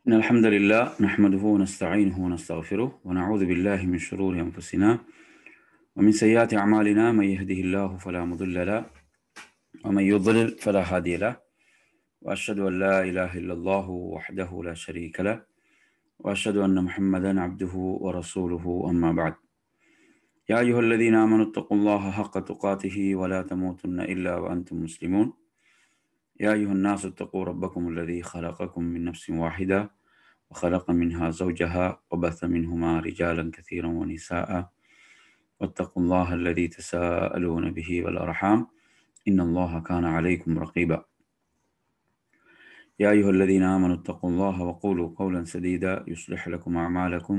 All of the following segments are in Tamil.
إن الحمد لله نحمده ونستعينه ونستغفره ونعوذ بالله من شرور أنفسنا ومن سيئات أعمالنا من يهده الله فلا مضل له ومن يضلل فلا هادي له وأشهد أن لا إله إلا الله وحده لا شريك له وأشهد أن محمدا عبده ورسوله أما بعد يا أيها الذين آمنوا اتقوا الله حق تقاته ولا تموتن إلا وأنتم مسلمون يا أيها الناس اتقوا ربكم الذي خلقكم من نفس واحدة وخلق منها زوجها وبث منهما رجالا كثيرا ونساء واتقوا الله الذي تساءلون به والأرحام إن الله كان عليكم رقيبا يا أيها الذين آمنوا اتقوا الله وقولوا قولا سديدا يصلح لكم أعمالكم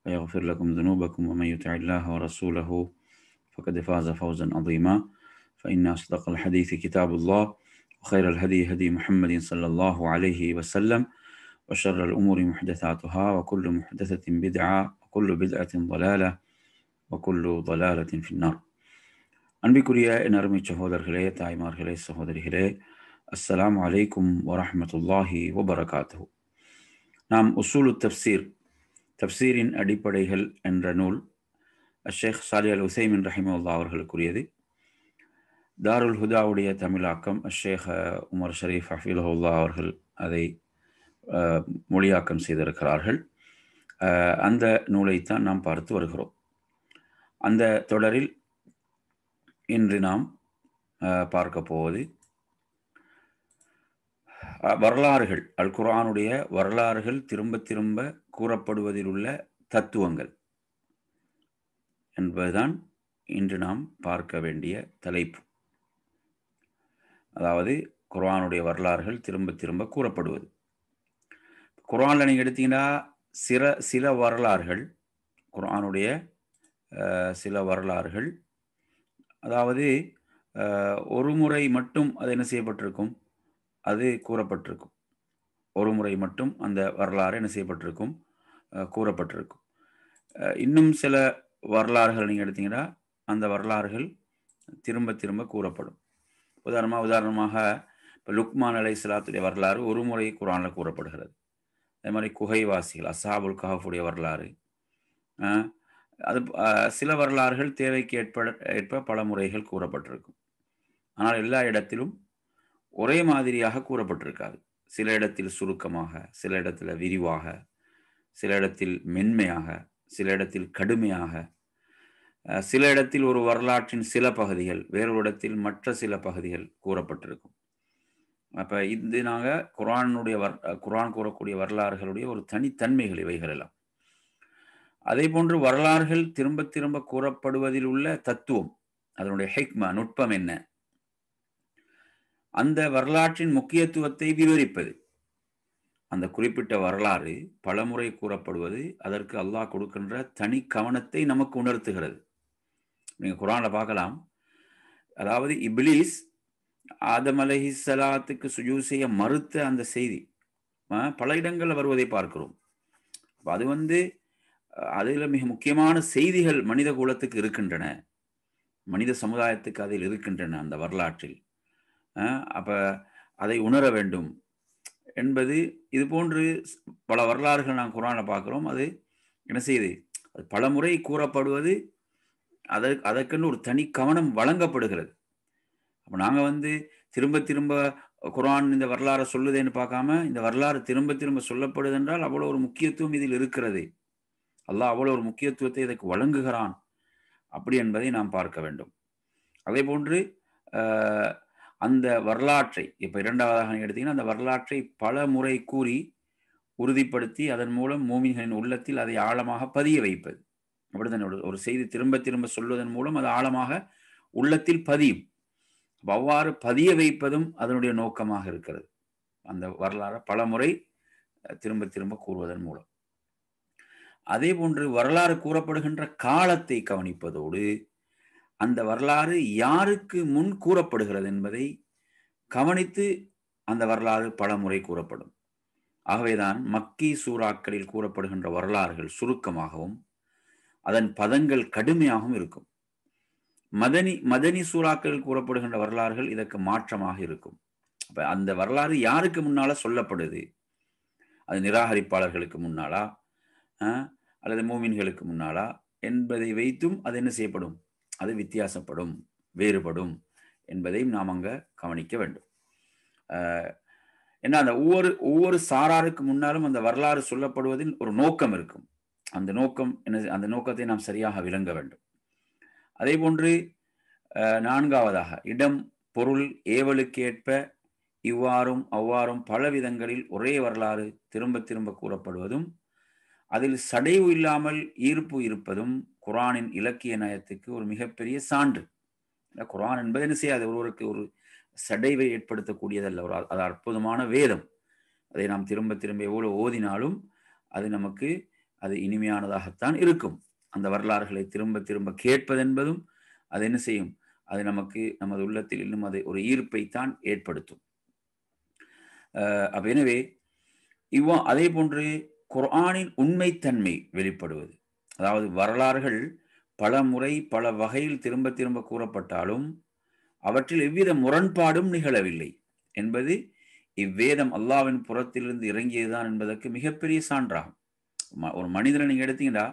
ويغفر لكم ذنوبكم ومن يطع الله ورسوله فقد فاز فوزا عظيما فإن أصدق الحديث كتاب الله وخير الهدي هدي محمد صلى الله عليه وسلم وشر الأمور محدثاتها وكل محدثة بدعة وكل بدعة ضلالة وكل ضلالة في النار. அன்பிற்குரிய நறுமை சகோதரர்களே, தாய்மார்களே, சகோதரிகளே, அஸ்ஸலாமு அலைக்கும் வரஹ்மத்துல்லாஹி வபரகாத்துஹு. நாம் உசூலு தப்சீரின் அடிப்படைகள் என்ற நூல் ஷேக் சாலிஹ் அல் உசைமின் ரஹிமஹுல்லாஹ் அவர்களுக்குரியது. தாருல் ஹுதாவுடைய தமிழாக்கம் ஷேக் உமர் ஷரீஃப் ஹஃபிலஹுல்லாஹ் அவர்கள் அதை மொழியாக்கம் செய்திருக்கிறார்கள். அந்த நூலைத்தான் நாம் பார்த்து வருகிறோம். அந்த தொடரில் இன்று நாம் பார்க்க போவது வரலாறுகள், அல் குர்ஆனுடைய வரலாறுகள் திரும்ப திரும்ப கூறப்படுவதில் உள்ள தத்துவங்கள் என்பதுதான் இன்று நாம் பார்க்க வேண்டிய தலைப்பு. அதாவது குர்ஆனுடைய வரலாறுகள் திரும்ப திரும்ப கூறப்படுவது. குர்ஆனில் நீங்கள் எடுத்தீங்கன்னா சில வரலாறுகள், குர்ஆனுடைய சில வரலாறுகள், அதாவது ஒரு முறை மட்டும் அது என்ன செய்யப்பட்டிருக்கும், அது கூறப்பட்டிருக்கும். ஒரு முறை மட்டும் அந்த வரலாறு என்ன செய்யப்பட்டிருக்கும், கூறப்பட்டிருக்கும். இன்னும் சில வரலாறுகள் நீங்கள் எடுத்தீங்கன்னா அந்த வரலாறுகள் திரும்ப திரும்ப கூறப்படும். உதாரணமாக இப்போ லுக்மான் அலைஹிஸ்ஸலாத்துடைய வரலாறு ஒரு முறை குர்ஆனில் கூறப்படுகிறது. அதே மாதிரி குகைவாசிகள் அஸ்ஹாபுல் கஹஃபுடைய வரலாறு, அது சில வரலாறுகள் தேவைக்கு ஏற்ப பல முறைகள் கூறப்பட்டிருக்கும். ஆனால் எல்லா இடத்திலும் ஒரே மாதிரியாக கூறப்பட்டிருக்காது. சில இடத்தில் சுருக்கமாக, சில இடத்தில் விரிவாக, சில இடத்தில் மென்மையாக, சில இடத்தில் கடுமையாக, சில இடத்தில் ஒரு வரலாற்றின் சில பகுதிகள், வேறொரு இடத்தில் மற்ற சில பகுதிகள் கூறப்பட்டிருக்கும். அப்போ இது நாங்கள் குர்ஆன் கூறக்கூடிய வரலாறுகளுடைய ஒரு தனித்தன்மைகள் இவைகள் எல்லாம். அதே போன்று வரலாறுகள் திரும்ப திரும்ப கூறப்படுவதில் உள்ள தத்துவம், அதனுடைய ஹிக்மா, நுட்பம் என்ன, அந்த வரலாற்றின் முக்கியத்துவத்தை விவரிப்பது. அந்த குறிப்பிட்ட வரலாறு பலமுறை கூறப்படுவது அதற்கு அல்லாஹ் கொடுக்கின்ற தனி கவனத்தை நமக்கு உணர்த்துகிறது. நீங்கள் குர்ஆனில் பார்க்கலாம். அதாவது இப்லீஸ் ஆதம் அலைஹிஸ்ஸலாத்துக்கு சுஜூத் செய்ய மறுத்த அந்த செய்தி பல இடங்களில் வருவதை பார்க்கிறோம். அது அதில் மிக முக்கியமான செய்திகள் மனித குலத்துக்கு இருக்கின்றன, மனித சமுதாயத்துக்கு அதில் இருக்கின்றன அந்த வரலாற்றில். அப்போ அதை உணர வேண்டும் என்பது, இது போன்று பல வரலாறுகள் நாம் குர்ஆனில் பார்க்குறோம். அது என்ன செய்யுது, அது பல முறை கூறப்படுவது, அதற்கென்று ஒரு தனி கவனம் வழங்கப்படுகிறது. அப்போ நாங்கள் திரும்ப திரும்ப குர்ஆன் இந்த வரலாறை சொல்லுதேன்னு பார்க்காம, இந்த வரலாறு திரும்ப திரும்ப சொல்லப்படுது என்றால் அவ்வளோ ஒரு முக்கியத்துவம் இதில் இருக்கிறது, அல்லாஹ் அவ்வளோ ஒரு முக்கியத்துவத்தை இதற்கு வழங்குகிறான் அப்படி என்பதை நாம் பார்க்க வேண்டும். அதே போன்று அந்த வரலாற்றை இப்போ இரண்டாவதாக எடுத்தீங்கன்னா அந்த வரலாற்றை பல முறை கூறி உறுதிப்படுத்தி அதன் மூலம் மூமின்களின் உள்ளத்தில் அதை ஆழமாக பதிய வைப்பது. அப்படித்தான் ஒரு செய்தி திரும்ப திரும்ப சொல்வதன் மூலம் அது ஆழமாக உள்ளத்தில் பதியும். அவ்வாறு பதிய வைப்பதும் அதனுடைய நோக்கமாக இருக்கிறது, அந்த வரலாறு பல முறை திரும்ப திரும்ப கூறுவதன் மூலம். அதே போன்று வரலாறு கூறப்படுகின்ற காலத்தை கவனிப்பதோடு அந்த வரலாறு யாருக்கு முன் கூறப்படுகிறது என்பதை கவனித்து அந்த வரலாறு பல முறை கூறப்படும். ஆகவேதான் மக்கி சூறாக்களில் கூறப்படுகின்ற வரலாறுகள் சுருக்கமாகவும் அதன் பதங்கள் கடுமையாகவும் இருக்கும். மதனி சூறாக்களில் கூறப்படுகின்ற வரலாறுகள் இதற்கு மாற்றமாக இருக்கும். அப்ப அந்த வரலாறு யாருக்கு முன்னால சொல்லப்படுது, அது நிராகரிப்பாளர்களுக்கு முன்னாலா அல்லது மூமின்களுக்கு முன்னாலா என்பதை வைத்தும் அது என்ன செய்யப்படும், அது வித்தியாசப்படும், வேறுபடும் என்பதையும் நாம் அங்கே கவனிக்க வேண்டும். ஏன்னா அந்த ஒவ்வொரு சாராருக்கு முன்னாலும் அந்த வரலாறு சொல்லப்படுவதில் ஒரு நோக்கம் இருக்கும். அந்த நோக்கம் என்ன, அந்த நோக்கத்தை நாம் சரியாக விளங்க வேண்டும். அதே போன்று நான்காவதாக இடம் பொருள் ஏவலுக்கேற்ப இவ்வாறும் அவ்வாறும் பல விதங்களில் ஒரே வரலாறு திரும்ப திரும்ப கூறப்படுவதும் அதில் சடைவு இல்லாமல் ஈர்ப்பு இருப்பதும் குர்ஆனின் இலக்கிய நயத்துக்கு ஒரு மிகப்பெரிய சான்று. குர்ஆன் என்பது என்ன செய்யாது, ஒருவருக்கு ஒரு சடைவை ஏற்படுத்தக்கூடியதல்ல, அது அற்புதமான வேதம். அதை நாம் திரும்ப திரும்ப எவ்வளவு ஓதினாலும் அது நமக்கு அது இனிமையானதாகத்தான் இருக்கும். அந்த வரலாறுகளை திரும்ப திரும்ப கேட்பதென்பதும் அது என்ன செய்யும், அது நமக்கு நமது உள்ளத்தில் இன்னும் அது ஒரு ஈர்ப்பைத்தான் ஏற்படுத்தும். எனவே அதே போன்று குர்ஆனின் உண்மைத்தன்மை வெளிப்படுவது, அதாவது வரலாறுகள் பல முறை பல வகையில் திரும்ப திரும்ப கூறப்பட்டாலும் அவற்றில் எவ்வித முரண்பாடும் நிகழவில்லை என்பது இவ்வேதம் அல்லாஹ்வின் புறத்திலிருந்து இறங்கியதுதான் என்பதற்கு மிகப்பெரிய சான்றாகும். ஒரு மனிதனை நீங்க எடுத்தீங்கன்னா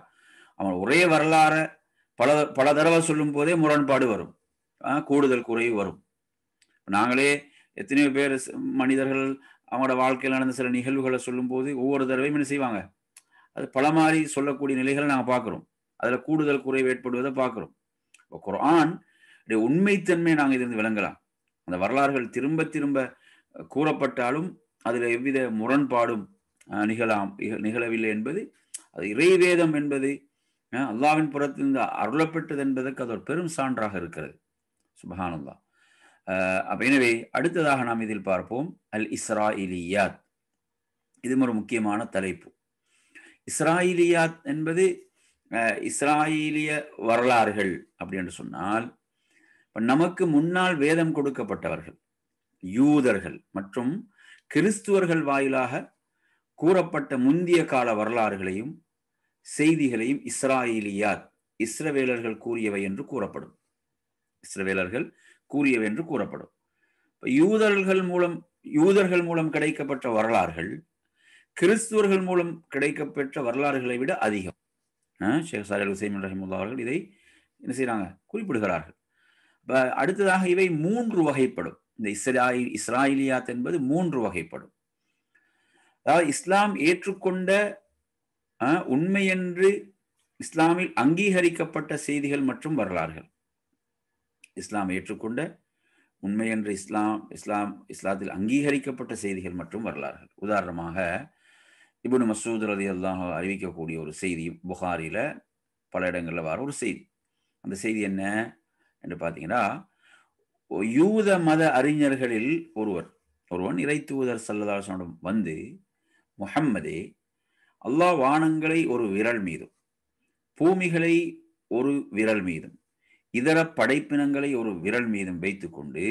அவன் ஒரே வரலாறை பல பல தடவை சொல்லும் போதே முரண்பாடு வரும், கூடுதல் குறைவு வரும். நாங்களே எத்தனையோ பேர் மனிதர்கள் அவங்களோட வாழ்க்கையில் நடந்த சில நிகழ்வுகளை சொல்லும் போது ஒவ்வொரு தடவையும் என்ன செய்வாங்க, அது பல மாதிரி சொல்லக்கூடிய நிலைகளை நாங்கள் பார்க்குறோம். அதில் கூடுதல் குறைவு ஏற்படுவதை பார்க்குறோம். இப்போ குர்ஆன் உண்மைத்தன்மையை நாங்கள் இதிலிருந்து விளங்கலாம். அந்த வரலாறுகள் திரும்ப திரும்ப கூறப்பட்டாலும் அதில் எவ்வித முரண்பாடும் நிகழவில்லை என்பது அது இறைவேதம் என்பது அல்லாஹ்வின் புறத்திலிருந்து அருளப்பட்டது என்பதற்கு அது ஒரு பெரும் சான்றாக இருக்கிறது. சுப்ஹானல்லாஹ். எனவே அடுத்ததாக நாம் இதில் பார்ப்போம் அல் இஸ்ராயிலியாத். இது ஒரு முக்கியமான தலைப்பு. இஸ்ராயிலியாத் என்பது இஸ்ராயிலிய வரலாறுகள் அப்படி என்று சொன்னால், நமக்கு முன்னால் வேதம் கொடுக்கப்பட்டவர்கள் யூதர்கள் மற்றும் கிறிஸ்துவர்கள் வாயிலாக கூறப்பட்ட முந்திய கால வரலாறுகளையும் செய்திகளையும் இஸ்ராயிலியாத், இஸ்ரவேலர்கள் கூறியவை என்று கூறப்படும். இஸ்ரவேலர்கள் கூறியவை என்று கூறப்படும். யூதர்கள் மூலம் கிடைக்கப்பட்ட வரலாறுகள் கிறிஸ்துவர்கள் மூலம் கிடைக்கப்பெற்ற வரலாறுகளை விட அதிகம். ஷேக் சாலிஹ் அல் உஸைமீன் ரஹிமஹுல்லாஹ் அவர்கள் இதை என்ன செய்யறாங்க, குறிப்பிடுகிறார்கள். அடுத்ததாக இவை 3 வகைப்படும். இந்த இஸ்ராயிலியாத் என்பது 3 வகைப்படும். அதாவது இஸ்லாம் ஏற்றுக்கொண்ட உண்மை என்று இஸ்லாமில் அங்கீகரிக்கப்பட்ட செய்திகள் மற்றும் வரலாறுகள். இஸ்லாம் ஏற்றுக்கொண்ட உண்மை என்று இஸ்லாத்தில் அங்கீகரிக்கப்பட்ட செய்திகள் மற்றும் வரலாறுகள். உதாரணமாக இப்னு மஸ்ஊத் ரலியல்லாஹு அன்ஹு அறிவிக்கக்கூடிய ஒரு செய்தி, புகாரில பல இடங்களில் வர ஒரு செய்தி. அந்த செய்தி என்ன என்று பார்த்தீங்கன்னா, யூத மத அறிஞர்களில் ஒருவன் இறை தூதர் ஸல்லல்லாஹு அலைஹி வஸல்லம் வந்து, முஹம்மதே, அல்லாஹ் வானங்களை ஒரு விரல் மீதும் பூமிகளை ஒரு விரல் மீதும் இதர படைப்பினங்களை ஒரு விரல் மீதும் வைத்துக்கொண்டு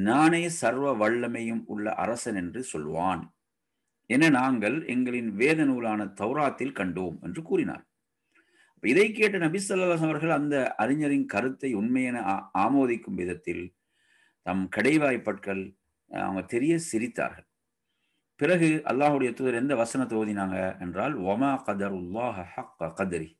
நானே சர்வ வல்லமையும் உள்ள அரசன் என்று சொல்வான் என நாங்கள் எங்களின் வேத நூலான தௌராத்தில் கண்டோம் என்று கூறினார். இதை கேட்ட நபி ஸல்லல்லாஹு அலைஹி வஸல்லம் அவர்கள் அந்த அறிஞரின் கருத்தை உண்மையென ஆமோதிக்கும் விதத்தில் தம் கடைவாய்ப்பற்கள் அவங்க தெரிய சிரித்தார்கள். பிறகு அல்லாஹ்வுடைய தூதர் எந்த வசனத்தை ஓதினாங்க என்றால், வமா கதருல்லாஹ ஹக்க கத்ரி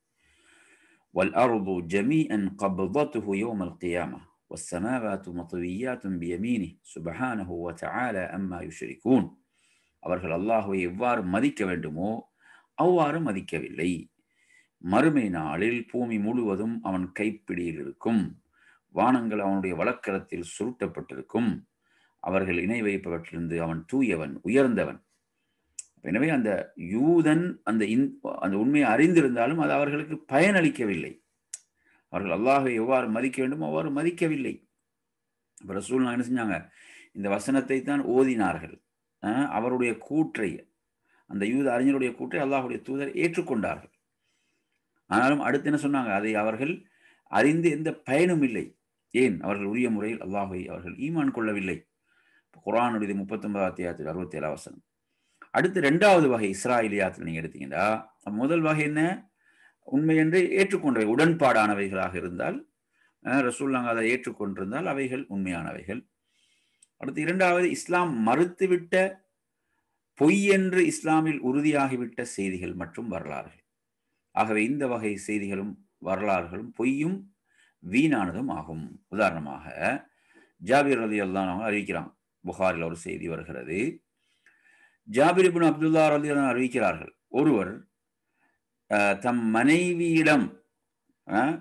வல் அர்து ஜமீஅன் கப்தத்துஹு யௌமல் கியாமஹ் வஸ்ஸமாவாத்து மத்வியாத்துன் பியமீனிஹி சுப்ஹானஹு வ தஆலா அம்மா யுஷ்ரிகூன். அவர்கள் அல்லாஹ்வை எவ்வாறு மதிக்க வேண்டுமோ அவ்வாறு மதிக்கவில்லை. மறுமை நாளில் பூமி முழுவதும் அவன் கைப்பிடியில் இருக்கும், வானங்கள் அவனுடைய வலக்கரத்தில் சுருட்டப்பட்டிருக்கும், அவர்கள் இணை வைப்பவற்றிலிருந்து அவன் தூயவன், உயர்ந்தவன். எனவே அந்த யூதன் அந்த உண்மையை அறிந்திருந்தாலும் அது அவர்களுக்கு பயனளிக்கவில்லை. அவர்கள் அல்லாஹ்வை எவ்வாறு மதிக்க வேண்டும் அவ்வாறு மதிக்கவில்லை. இப்போ ரசூலுல்லாஹ் என்ன செஞ்சாங்க, இந்த வசனத்தை தான் ஓதினார்கள். அவருடைய கூற்றை, அந்த யூத அறிஞருடைய கூற்றை அல்லாஹ்வுடைய தூதர் ஏற்றுக்கொண்டார்கள். ஆனாலும் அடுத்து என்ன சொன்னாங்க, அதை அவர்கள் அறிந்து எந்த பயனும் இல்லை. ஏன்? அவர்கள் உரிய முறையில் அல்லாஹ்வை அவர்கள் ஈமான் கொள்ளவில்லை. குர்ஆனுடைய 39 அத்தியாயத்தில் 67 வசனம். அடுத்து 2வது வகை இஸ்ராயிலியாத்தில் நீங்க எடுத்தீங்கன்னா, முதல் வகை என்ன, உண்மை என்று ஏற்றுக்கொண்டவை, உடன்பாடானவைகளாக இருந்தால், ரசூலுல்லாஹ் அதை ஏற்றுக்கொண்டிருந்தால் அவைகள் உண்மையானவைகள். அடுத்து 2வது இஸ்லாம் மறுத்துவிட்ட பொய் என்று இஸ்லாமில் உறுதியாகிவிட்ட செய்திகள் மற்றும் வரலாறுகள். ஆகவே இந்த வகை செய்திகளும் வரலாறுகளும் பொய்யும் வீணானதும் ஆகும். உதாரணமாக ஜாபிர் ரலியல்லாஹு அன்ஹு அறிவிக்கிறாங்க. புகாரில் ஒரு செய்தி வருகிறது. ஜாபிர் இப்னு அப்துல்லா ரலியல்லாஹு அன்ஹு அறிவிக்கிறார்கள், ஒருவர் தம் மனைவியிடம்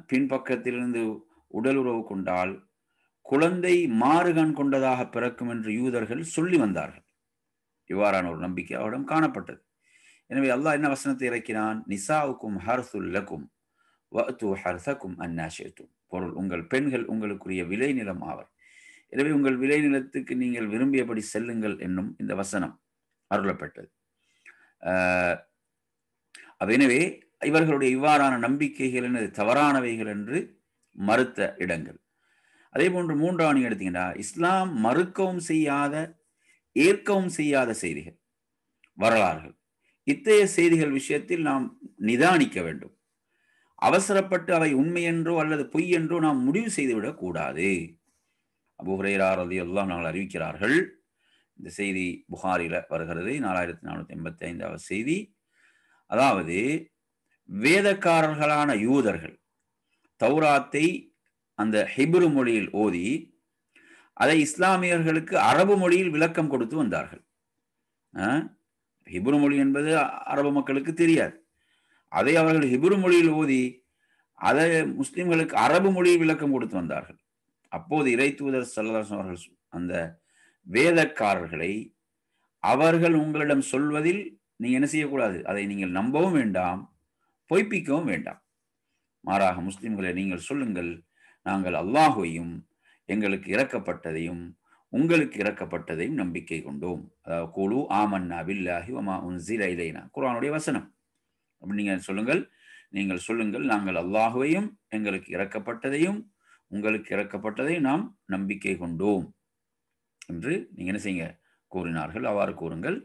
பின்பக்கத்திலிருந்து உடல் உறவு கொண்டால் குழந்தை மாறுகண் கொண்டதாக பிறக்கும் என்று யூதர்கள் சொல்லி வந்தார்கள். இவ்வாறான ஒரு நம்பிக்கை அவரிடம் காணப்பட்டது. எனவே அல்லாஹ் என்ன வசனத்தை இறக்கினான்? நிசாவுக்கும் ஹர்சுல் லக்கும் வஅது ஹர்சக்கும் அன்னா ஷிஅ்தும். பொருள், உங்கள் பெண்கள் உங்களுக்குரிய விளைநிலம் ஆவர், எனவே உங்கள் விளைநிலத்துக்கு நீங்கள் விரும்பியபடி செல்லுங்கள் என்னும் இந்த வசனம் அருளப்பட்டது. எனவே இவர்களுடைய இவ்வாறான நம்பிக்கைகள் என்னது? தவறானவைகள் என்று மறுத்த இடங்கள். அதே போன்று மூன்றாவது நீங்க எடுத்தீங்கன்னா, இஸ்லாம் மறுக்கவும் செய்யாத ஏற்கவும் செய்யாத செய்திகள், வரலாறுகள். இத்தகைய செய்திகள் விஷயத்தில் நாம் நிதானிக்க வேண்டும். அவசரப்பட்டு அவை உண்மை என்றோ அல்லது பொய் என்றோ நாம் முடிவு செய்துவிடக் கூடாது. அபூ ஹுரைரா ரலியல்லாஹு அன்ஹு அறிவிக்கிறார்கள். இந்த செய்தி புகாரில வருகிறது, 4485வது செய்தி. அதாவது, வேதக்காரர்களான யூதர்கள் தௌராத்தை அந்த ஹிப்ரு மொழியில் ஓதி அதை இஸ்லாமியர்களுக்கு அரபு மொழியில் விளக்கம் கொடுத்து வந்தார்கள். ஹிப்ரு மொழி என்பது அரபு மக்களுக்கு தெரியாது. அதை அவர்கள் ஹிப்ரு மொழியில் ஓதி அதை முஸ்லிம்களுக்கு அரபு மொழியில் விளக்கம் கொடுத்து வந்தார்கள். அப்போது இறை தூதர் ஸல்லல்லாஹு அலைஹி வஸல்லம் அவர்கள் அந்த வேதக்காரர்களை, அவர்கள் உங்களிடம் சொல்வதில் நீங்க என்ன செய்யக்கூடாது, அதை நீங்கள் நம்பவும் வேண்டாம், பொய்ப்பிக்கவும் வேண்டாம். மாறாக முஸ்லிம்களை நீங்கள் சொல்லுங்கள், நாங்கள் அல்லாஹுவையும் எங்களுக்கு இறக்கப்பட்டதையும் உங்களுக்கு இறக்கப்பட்டதையும் நம்பிக்கை கொண்டோம். அதாவது கூலு ஆமன்னா பில்லாஹி வமா உன்ஸில இலைனா, குர்ஆனுடைய வசனம். அப்படி நீங்கள் சொல்லுங்கள், நாங்கள் அல்லாஹுவையும் எங்களுக்கு இறக்கப்பட்டதையும் உங்களுக்கு இறக்கப்பட்டதையும் நாம் நம்பிக்கை கொண்டோம் என்று நீங்க என்ன செய்யுங்க, கூறினார்கள். அவ்வாறு கூறுங்கள்.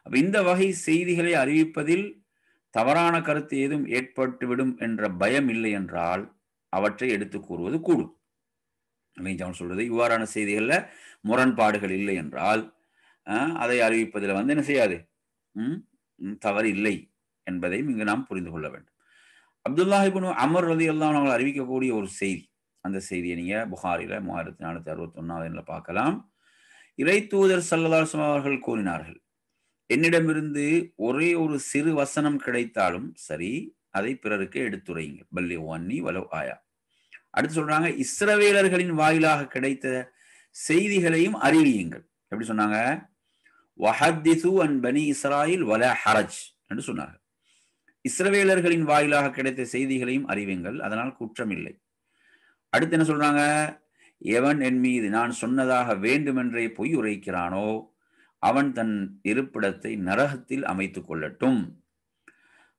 அப்ப இந்த வகை செய்திகளை அறிவிப்பதில் தவறான கருத்து ஏதும் ஏற்பட்டுவிடும் என்ற பயம் இல்லை என்றால் அவற்றை எடுத்து கூறுவது கூடும். அவன் சொல்றது, இவ்வாறான செய்திகள்ல முரண்பாடுகள் இல்லை என்றால் அதை அறிவிப்பதில் என்ன செய்யாது, தவறு இல்லை என்பதையும் இங்கு நாம் புரிந்து கொள்ள வேண்டும். அப்துல்லாஹ் இப்னு அமர் ரலியல்லாஹு அன்ஹு அறிவிக்கக்கூடிய ஒரு செய்தி, அந்த செய்தியை நீங்க புகாரில 3461 பார்க்கலாம். இறை தூதர் ஸல்லல்லாஹு அலைஹி வஸல்லம் அவர்கள் கூறினார்கள், என்னிடமிருந்து ஒரே ஒரு சிறு வசனம் கிடைத்தாலும் சரி, அதை பிறருக்கு எடுத்துரையுங்கள். பல்லிகு அன்னி வலவ் ஆயா. அடுத்து சொல்றாங்க, இஸ்ரவேலர்களின் வாயிலாக கிடைத்த செய்திகளையும் அறிவியுங்கள். எப்படி சொன்னாங்க? வஹத்திஸு அன் பனி இஸ்ராயில் வலா ஹரஜ் என்று சொன்னார்கள். இஸ்ரவேலர்களின் வாயிலாக கிடைத்த செய்திகளையும் அறிவியுங்கள், அதனால் குற்றம் இல்லை. அடுத்து என்ன சொல்றாங்க? எவன் என் மீது நான் சொன்னதாக வேண்டுமென்றே பொய் உரைக்கிறானோ அவன் தன் இருப்பிடத்தை நரகத்தில் அமைத்துக் கொள்ளட்டும்.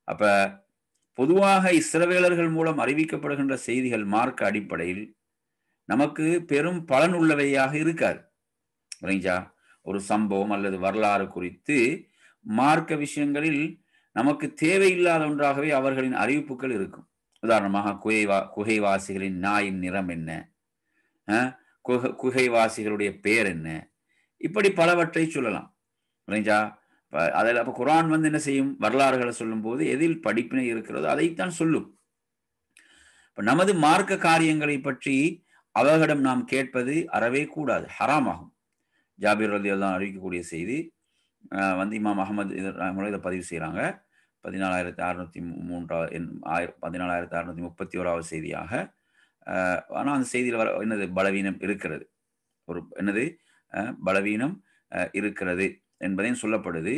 அப்ப பொதுவாக இஸ்ரவேலர்கள் மூலம் அறிவிக்கப்படுகின்ற செய்திகள் மார்க்க அடிப்படையில் நமக்கு பெரும் பலன் உள்ளவையாக இருக்காது. புரிஞ்சா? ஒரு சம்பவம் அல்லது வரலாறு குறித்து மார்க்க விஷயங்களில் நமக்கு தேவையில்லாத ஒன்றாகவே அவர்களின் அறிவிப்புகள் இருக்கும். உதாரணமாக குகைவாசிகளின் நாயின் நிறம் என்ன, குகைவாசிகளுடைய பெயர் என்ன, இப்படி பலவற்றை சொல்லலாம். புரிஞ்சா? அதில் அப்போ குர்ஆன் என்ன செய்யும்? வரலாறுகளை சொல்லும் போது எதில் படிப்பினை இருக்கிறதோ அதைத்தான் சொல்லும். இப்போ நமது மார்க்க காரியங்களை பற்றி அவர்களிடம் நாம் கேட்பது அறவே கூடாது, ஹராமாகும். ஜாபிர் ரலியல்லாஹு அறிவிக்கக்கூடிய செய்தி இமாம் அஹமது இதை பதிவு செய்கிறாங்க. 14631 செய்தியாக. ஆனால் அந்த செய்தியில் என்னது பலவீனம் இருக்கிறது, ஒரு பலவீனம் இருக்கிறது என்பதையும் சொல்லப்படுது.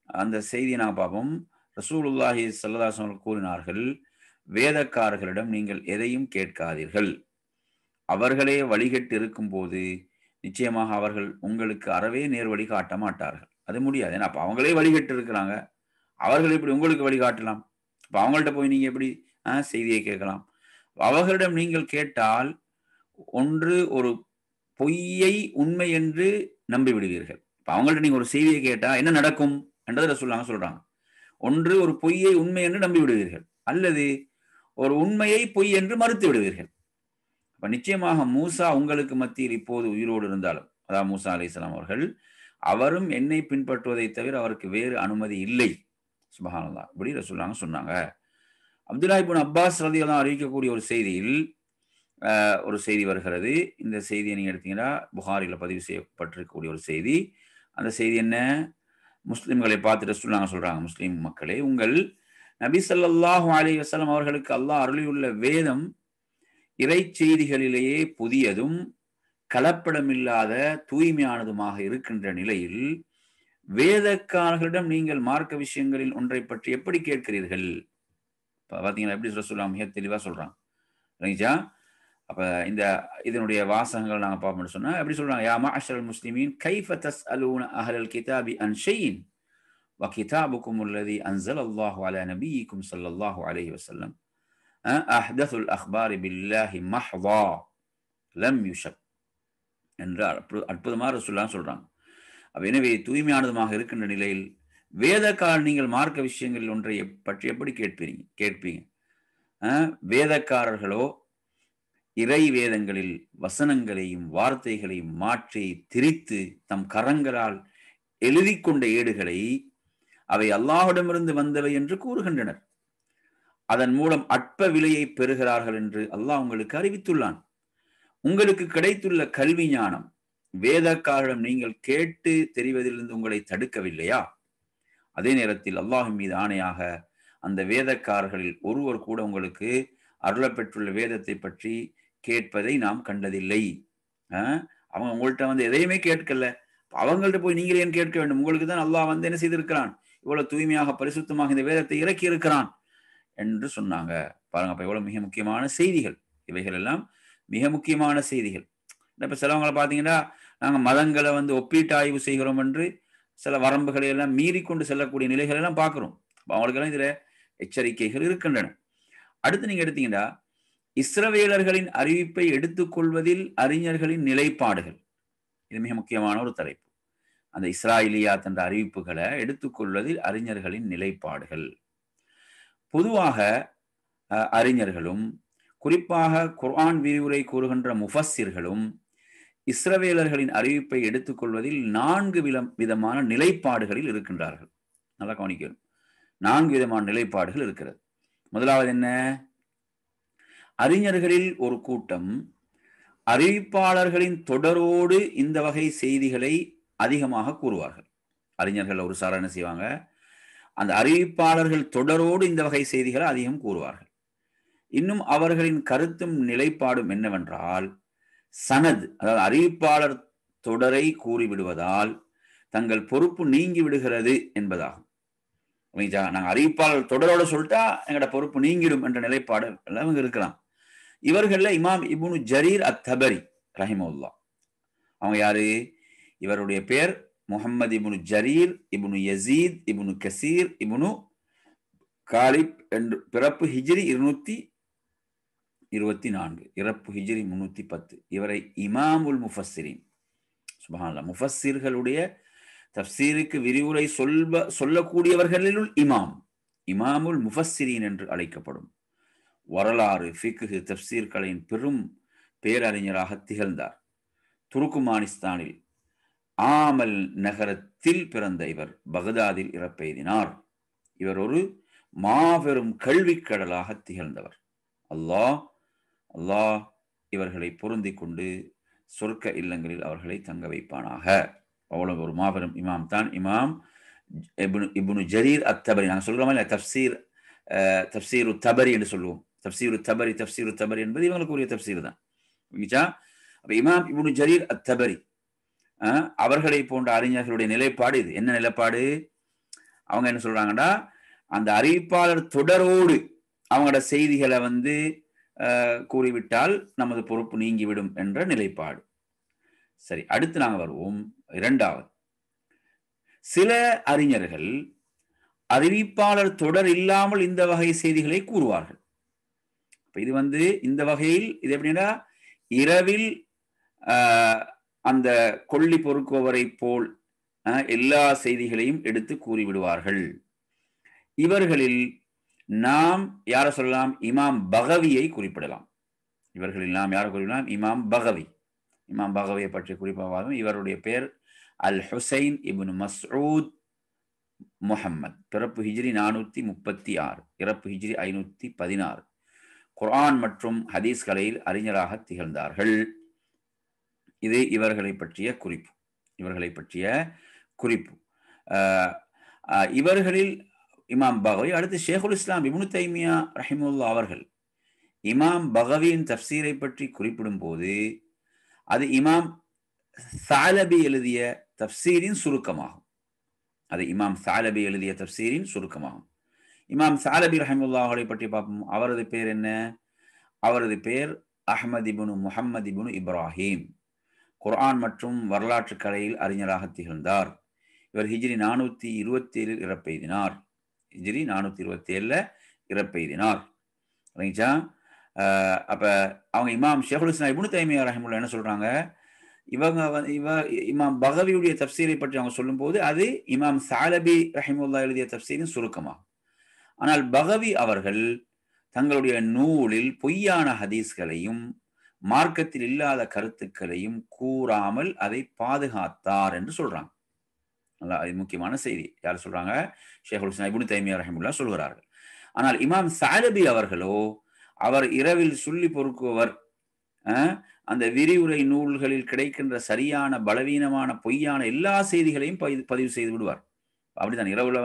அந்த செய்தியை நான் பார்ப்போம். ரசூலுல்லாஹி ஸல்லல்லாஹு அலைஹி வஸல்லம் கூறினார்கள், வேதக்காரர்களிடம் நீங்கள் எதையும் கேட்காதீர்கள், அவர்களே வழிகட்டு இருக்கும் போது நிச்சயமாக அவர்கள் உங்களுக்கு அறவே நேர் வழி காட்ட மாட்டார்கள். அது முடியாது. ஏன்னா அப்ப அவங்களே வழிகட்டு இருக்கிறாங்க, அவர்கள் எப்படி உங்களுக்கு வழிகாட்டலாம்? அப்ப அவங்கள்ட்ட போய் நீங்க எப்படி செய்தியை கேட்கலாம்? அவர்களிடம் நீங்கள் கேட்டால் ஒன்று ஒரு பொய்யை உண்மை என்று நம்பி விடுவீர்கள். இப்ப அவங்கள்ட்ட நீங்க ஒரு செய்தியை கேட்டா என்ன நடக்கும் என்றதை சொல்றாங்க. ஒன்று ஒரு பொய்யை உண்மை என்று நம்பி விடுவீர்கள், அல்லது ஒரு உண்மையை பொய் என்று மறுத்து விடுவீர்கள். அப்ப நிச்சயமாக மூசா உங்களுக்கு மத்தியில் இப்போது உயிரோடு இருந்தாலும், அதாவது மூசா அலைஹிஸ்ஸலாம் அவர்கள் அவரும் என்னை பின்பற்றுவதை தவிர அவருக்கு வேறு அனுமதி இல்லை. சுப்ஹானல்லாஹ். இப்படி ரசூலுல்லாஹ் சொன்னாங்க. அப்துல்லாஹ் இப்னு அப்பாஸ் ரலியல்லாஹு அறிவிக்கக்கூடிய ஒரு செய்தியில் ஒரு செய்தி வருகிறது. இந்த செய்தியை நீங்க எடுத்தீங்கன்னா புகாரில பதிவு செய்யப்பட்டிருக்கக்கூடிய ஒரு செய்தி. அந்த செய்தி என்ன? முஸ்லிம்களை பார்த்து ரசூலுல்லாஹ் சொல்றாங்க, முஸ்லிம் மக்களே, உங்கள் நபி ஸல்லல்லாஹு அலைஹி வஸல்லம் அவர்களுக்கு அல்லாஹ் அருளியுள்ள வேதம் இறை செய்திகளிலேயே புதியதும் கலப்படமில்லாத தூய்மையானதுமாக இருக்கின்ற நிலையில் வேதக்காரர்களிடம் நீங்கள் மார்க்க விஷயங்களில் ஒன்றை பற்றி எப்படி கேட்கிறீர்கள்? பாத்தீங்களா எப்படி ரசூலுல்லாஹ் மிக தெளிவா சொல்றாங்க. ரைட்டா? அப்ப இந்த இதனுடைய வாசகங்கள் நாங்க பார்ப்போம்னு சொன்னா எப்படி சொல்றாங்க? யா மஅஷரல் முஸ்லிமீன் கைஃப தஸ்அலூன அஹ்லல் கிதாபி அன் ஷைஇன் வ கிதாபுக்கும் அல்லதி அன்ஸலல்லாஹு அலா நபியிக்கும் ஸல்லல்லாஹு அலைஹி வஸல்லம் அஹ்தஸுல் அக்பாரி பில்லாஹி மஹ்தா லம் யுஷக் என்ற அற்புதமாக ரசூலுல்லாஹ் சொல்றாங்க. எனவே தூய்மையானதுமாக இருக்கின்ற நிலையில் வேதக்காரர் நீங்கள் மார்க்க விஷயங்களில் ஒன்றை பற்றி எப்படி கேட்பீங்க? வேதக்காரர்களோ இறை வேதங்களில் வசனங்களையும் வார்த்தைகளையும் மாற்றி திரித்து தம் கரங்களால் எழுதி கொண்ட ஏடுகளை அவை அல்லாஹ்விடமிருந்து வந்தவை என்று கூறுகின்றனர். அதன் மூலம் அற்ப விலையை பெறுகிறார்கள் என்று அல்லாஹ் உங்களுக்கு அறிவித்துள்ளான். உங்களுக்கு கிடைத்துள்ள கல்வி ஞானம் வேதக்காரரிடம் நீங்கள் கேட்டு தெரிவதிலிருந்து உங்களை தடுக்கவில்லையா? அதே நேரத்தில் அல்லாஹ்வின் மீது ஆணையாக அந்த வேதக்காரர்களில் ஒருவர் கூட உங்களுக்கு அருளப்பெற்றுள்ள வேதத்தை பற்றி கேட்பதை நாம் கண்டதில்லை. அவங்க உங்கள்கிட்ட எதையுமே கேட்கல, அவங்கள்ட்ட போய் நீங்கள் ஏன் கேட்க வேண்டும்? உங்களுக்கு தான் அல்லாஹ் என்ன செய்திருக்கிறான், இவ்வளவு தூய்மையாக பரிசுத்தமாக இந்த வேதத்தை இறக்கி இருக்கிறான் என்று சொன்னாங்க. பாருங்க, அப்ப எவ்வளவு மிக முக்கியமான செய்திகள் இவைகள் எல்லாம், மிக முக்கியமான செய்திகள். இப்ப சிலவங்களை பார்த்தீங்கன்னா நாங்கள் மதங்களை ஒப்பீட்டு ஆய்வு செய்கிறோம் என்று சில வரம்புகளை எல்லாம் மீறி கொண்டு செல்லக்கூடிய நிலைகள் எல்லாம் பார்க்கிறோம். அவங்களுக்கெல்லாம் இதுல எச்சரிக்கைகள் இருக்கின்றன. அடுத்து நீங்க எடுத்தீங்கன்னா இஸ்ரவேலர்களின் அறிவிப்பை எடுத்துக்கொள்வதில் அறிஞர்களின் நிலைப்பாடுகள், இது மிக முக்கியமான ஒரு தலைப்பு. அந்த இஸ்ராயிலியாத் என்ற அறிவிப்புகளை எடுத்துக்கொள்வதில் அறிஞர்களின் நிலைப்பாடுகள். பொதுவாக அறிஞர்களும் குறிப்பாக குர்ஆன் விரிவுரை கூறுகின்ற முஃபஸ்ஸிர்களும் இஸ்ரவேலர்களின் அறிவிப்பை எடுத்துக்கொள்வதில் 4 விதமான நிலைப்பாடுகளில் இருக்கின்றார்கள். நல்லா கவனிக்கணும். 4 விதமான நிலைப்பாடுகள் இருக்கிறது. முதலாவது என்ன? அறிஞர்களில் ஒரு கூட்டம் அறிவிப்பாளர்களின் தொடரோடு இந்த வகை செய்திகளை அதிகமாக கூறுவார்கள். அறிஞர்கள் ஒரு சாரார் என்ன செய்வாங்க, அந்த அறிவிப்பாளர்கள் தொடரோடு இந்த வகை செய்திகளை அதிகம் கூறுவார்கள். இன்னும் அவர்களின் கருத்தும் நிலைப்பாடும் என்னவென்றால், சனத், அதாவது அறிவிப்பாளர் தொடரை கூறிவிடுவதால் தங்கள் பொறுப்பு நீங்கி விடுகிறது என்பதாகும். நாங்கள் அறிவிப்பாளர் தொடரோட சொல்லிட்டா எங்களோட பொறுப்பு நீங்கிடும் என்ற நிலைப்பாடு எல்லாம் இருக்கலாம். இவர்கள இமாம் இப்னு ஜரீர் அத்-தபரி ரஹிமஹுல்லாஹ், அவங்க யாரு? இவருடைய பேர் முஹம்மது இப்னு ஜரீர் இப்னு யசீத் இப்னு கசீர் இப்னு காலிப் என்று. பிறப்பு ஹிஜ்ரி 224, இறப்பு ஹிஜ்ரி 310. இவரை இமாமுல் முஃபஸ்ஸிரின், சுப்ஹானல்லாஹ், முஃபஸ்ஸிர்களுடைய தஃப்சீருக்கு விரிவுரை சொல்லக்கூடியவர்களிலுள் இமாமுல் முஃபஸ்ஸிரின் என்று அழைக்கப்படும். வரலாறு, ஃபிக்ஹ், தஃப்சீர் கலையின் பெரும் பேரறிஞராக திகழ்ந்தார். துருக்குமானிஸ்தானில் ஆமல் நகரத்தில் பிறந்த இவர் பகதாதில் இறப்பெய்தினார். இவர் ஒரு மாபெரும் கல்விக்கடலாக திகழ்ந்தவர். அல்லாஹ் இவர்களை பொருந்தி கொண்டு சொர்க்க இல்லங்களில் அவர்களை தங்க வைப்பானாக. அவ்வளவு ஒரு மாபெரும் இமாம் தான் இமாம் இப்னு ஜரீர் அத்-தபரி. நாங்கள் சொல்கிறோமா இல்லை, தஃப்சீரு தபரி என்று சொல்லுவோம். தஃப்சீரு தபரி என்பது இவங்களுக்கு உரிய தஃப்சீர் தான். அப்ப இமாம் இப்னு ஜரீர் அத்-தபரி அவர்களை போன்ற அறிஞர்களுடைய நிலைப்பாடு இது. என்ன நிலைப்பாடு? அவங்க என்ன சொல்றாங்கன்னா, அந்த அறிவிப்பாளர் தொடரோடு அவங்களோட செய்திகளை கூறிவிட்டால் நமது பொறுப்பு நீங்கிவிடும் என்ற நிலைப்பாடு. சரி, அடுத்து நாங்கள் வருவோம். இரண்டாவது, சில அறிஞர்கள் அறிவிப்பாளர் தொடர் இல்லாமல் இந்த வகை செய்திகளை கூறுவார்கள். இது இந்த வகையில் இது எப்படின்னா, இரவில் அந்த கொள்ளி பொறுக்குவரை போல் எல்லா செய்திகளையும் எடுத்து கூறிவிடுவார்கள். இவர்களில் நாம் யாரை சொல்லலாம்? இமாம் பகவியை குறிப்பிடலாம். இவர்களில் நாம் யாரை குறிப்பிடலாம்? இமாம் பகவியை பற்றி குறிப்பாக இவருடைய பெயர் அல் ஹுசைன் இப்னு மஸ்ஊத் முஹம்மத். பிறப்பு ஹிஜ்ரி 436, இறப்பு ஹிஜ்ரி 516. குர்ஆன் மற்றும் ஹதீஸ் கலையில் அறிஞராக திகழ்ந்தார்கள். இது இவர்களை பற்றிய குறிப்பு. இவர்களில் இமாம் பகவி, அடுத்து ஷேகுல் இஸ்லாம் இப்னு தைமியா ரஹிமஹுல்லாஹ் அவர்கள் இமாம் பகவியின் தஃப்சீரை பற்றி குறிப்பிடும் போது அது இமாம் சாலபி எழுதிய தஃப்சீரின் சுருக்கமாகும். இமாம் சாலபி ரஹிமஹுல்லாஹ் அவரை பற்றி பார்ப்போம். அவரது பேர் என்ன? அவரது பேர் அஹ்மத் இப்னு முஹம்மது இப்னு இப்ராஹிம். குர்ஆன் மற்றும் வரலாற்று கலையில் அறிஞராக திகழ்ந்தார். இவர் ஹிஜ்ரி 427 இறப்பெய்தினார். ரைட்டா? அப்ப அவங்க இமாம் ஷேகுல் இஸ்லாம் இப்னு தைமியா ரஹிமஹுல்லாஹ் என்ன சொல்றாங்க? இமாம் பகவியுடைய தஃப்சீரை பற்றி அவங்க சொல்லும்போது அது இமாம் சாலபி ரஹிமஹுல்லாஹ் எழுதிய தஃப்சீரின் சுருக்கமாகும். ஆனால் பகவி அவர்கள் தங்களுடைய நூலில் பொய்யான ஹதீஸ்களையும் மார்க்கத்தில் இல்லாத கருத்துக்களையும் கூறாமல் அதை பாதுகாத்தார் என்று சொல்றாங்க. நல்லா, இது முக்கியமான செய்தி. யார் சொல்றாங்க? ஷேகுல் இஸ்லாம் இப்னு தைமியா ரஹிமஹுல்லாஹ் சொல்கிறார்கள். ஆனால் இமாம் சாலபி அவர்களோ, அவர் இரவில் சொல்லி பொறுக்குவர், அந்த விரிவுரை நூல்களில் கிடைக்கின்ற சரியான பலவீனமான பொய்யான எல்லா செய்திகளையும் பதிவு செய்து விடுவார். அப்படித்தான் இரவுல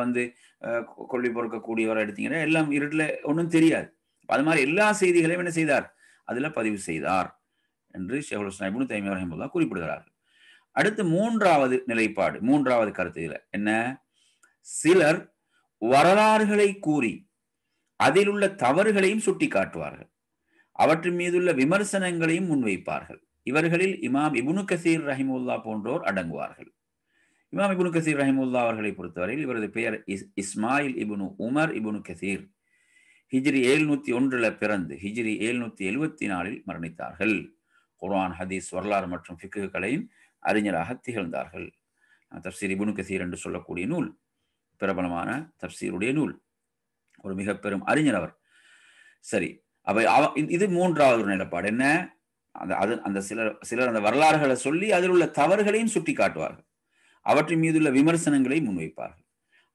கொள்ளி பொறுக்கக்கூடியவரை எடுத்தீங்கன்னா எல்லாம் இருட்டில் ஒன்றும் தெரியாது. அது மாதிரி எல்லா செய்திகளையும் என்ன செய்தார்? அதுல பதிவு செய்தார் என்று ஷேகுல் இஸ்லாம் இப்னு தைமியா ரஹிமஹுல்லாஹ் குறிப்பிடுகிறார்கள். அடுத்து மூன்றாவது கருத்து இதுல என்ன? சிலர் வரலாறுகளை கூறி அதில் உள்ள தவறுகளையும் சுட்டி காட்டுவார்கள், அவற்றின் மீதுள்ள விமர்சனங்களையும் முன்வைப்பார்கள். இவர்களில் இமாம் இப்னு கசீர் ரஹிமஹுல்லாஹ் போன்றோர் அடங்குவார்கள். இமாம் இப்னு கசீர் ரஹிமஹுல்லாஹ் அவர்களை பொறுத்தவரையில் இவரது பெயர் இஸ்மாயில் இப்னு உமர் இப்னு கசீர். ஹிஜ்ரி 701 பிறந்து ஹிஜ்ரி 774 மரணித்தார்கள். குர்ஆன், ஹதீஸ், வரலாறு மற்றும் ஃபிக்ஹ் கலையின் அறிஞராக திகழ்ந்தார்கள். தஃப்சீர் இப்னு கசீர் என்று சொல்லக்கூடிய நூல் பிரபலமான தஃப்சீருடைய நூல். ஒரு மிக பெரும் அறிஞர் அவர். சரி, இது மூன்றாவது நிலைப்பாடு. என்ன? அந்த சிலர் அந்த வரலாறுகளை சொல்லி அதில் உள்ள தவறுகளையும் சுட்டி காட்டுவார்கள், அவற்றின் மீதுள்ள விமர்சனங்களை முன்வைப்பார்கள்.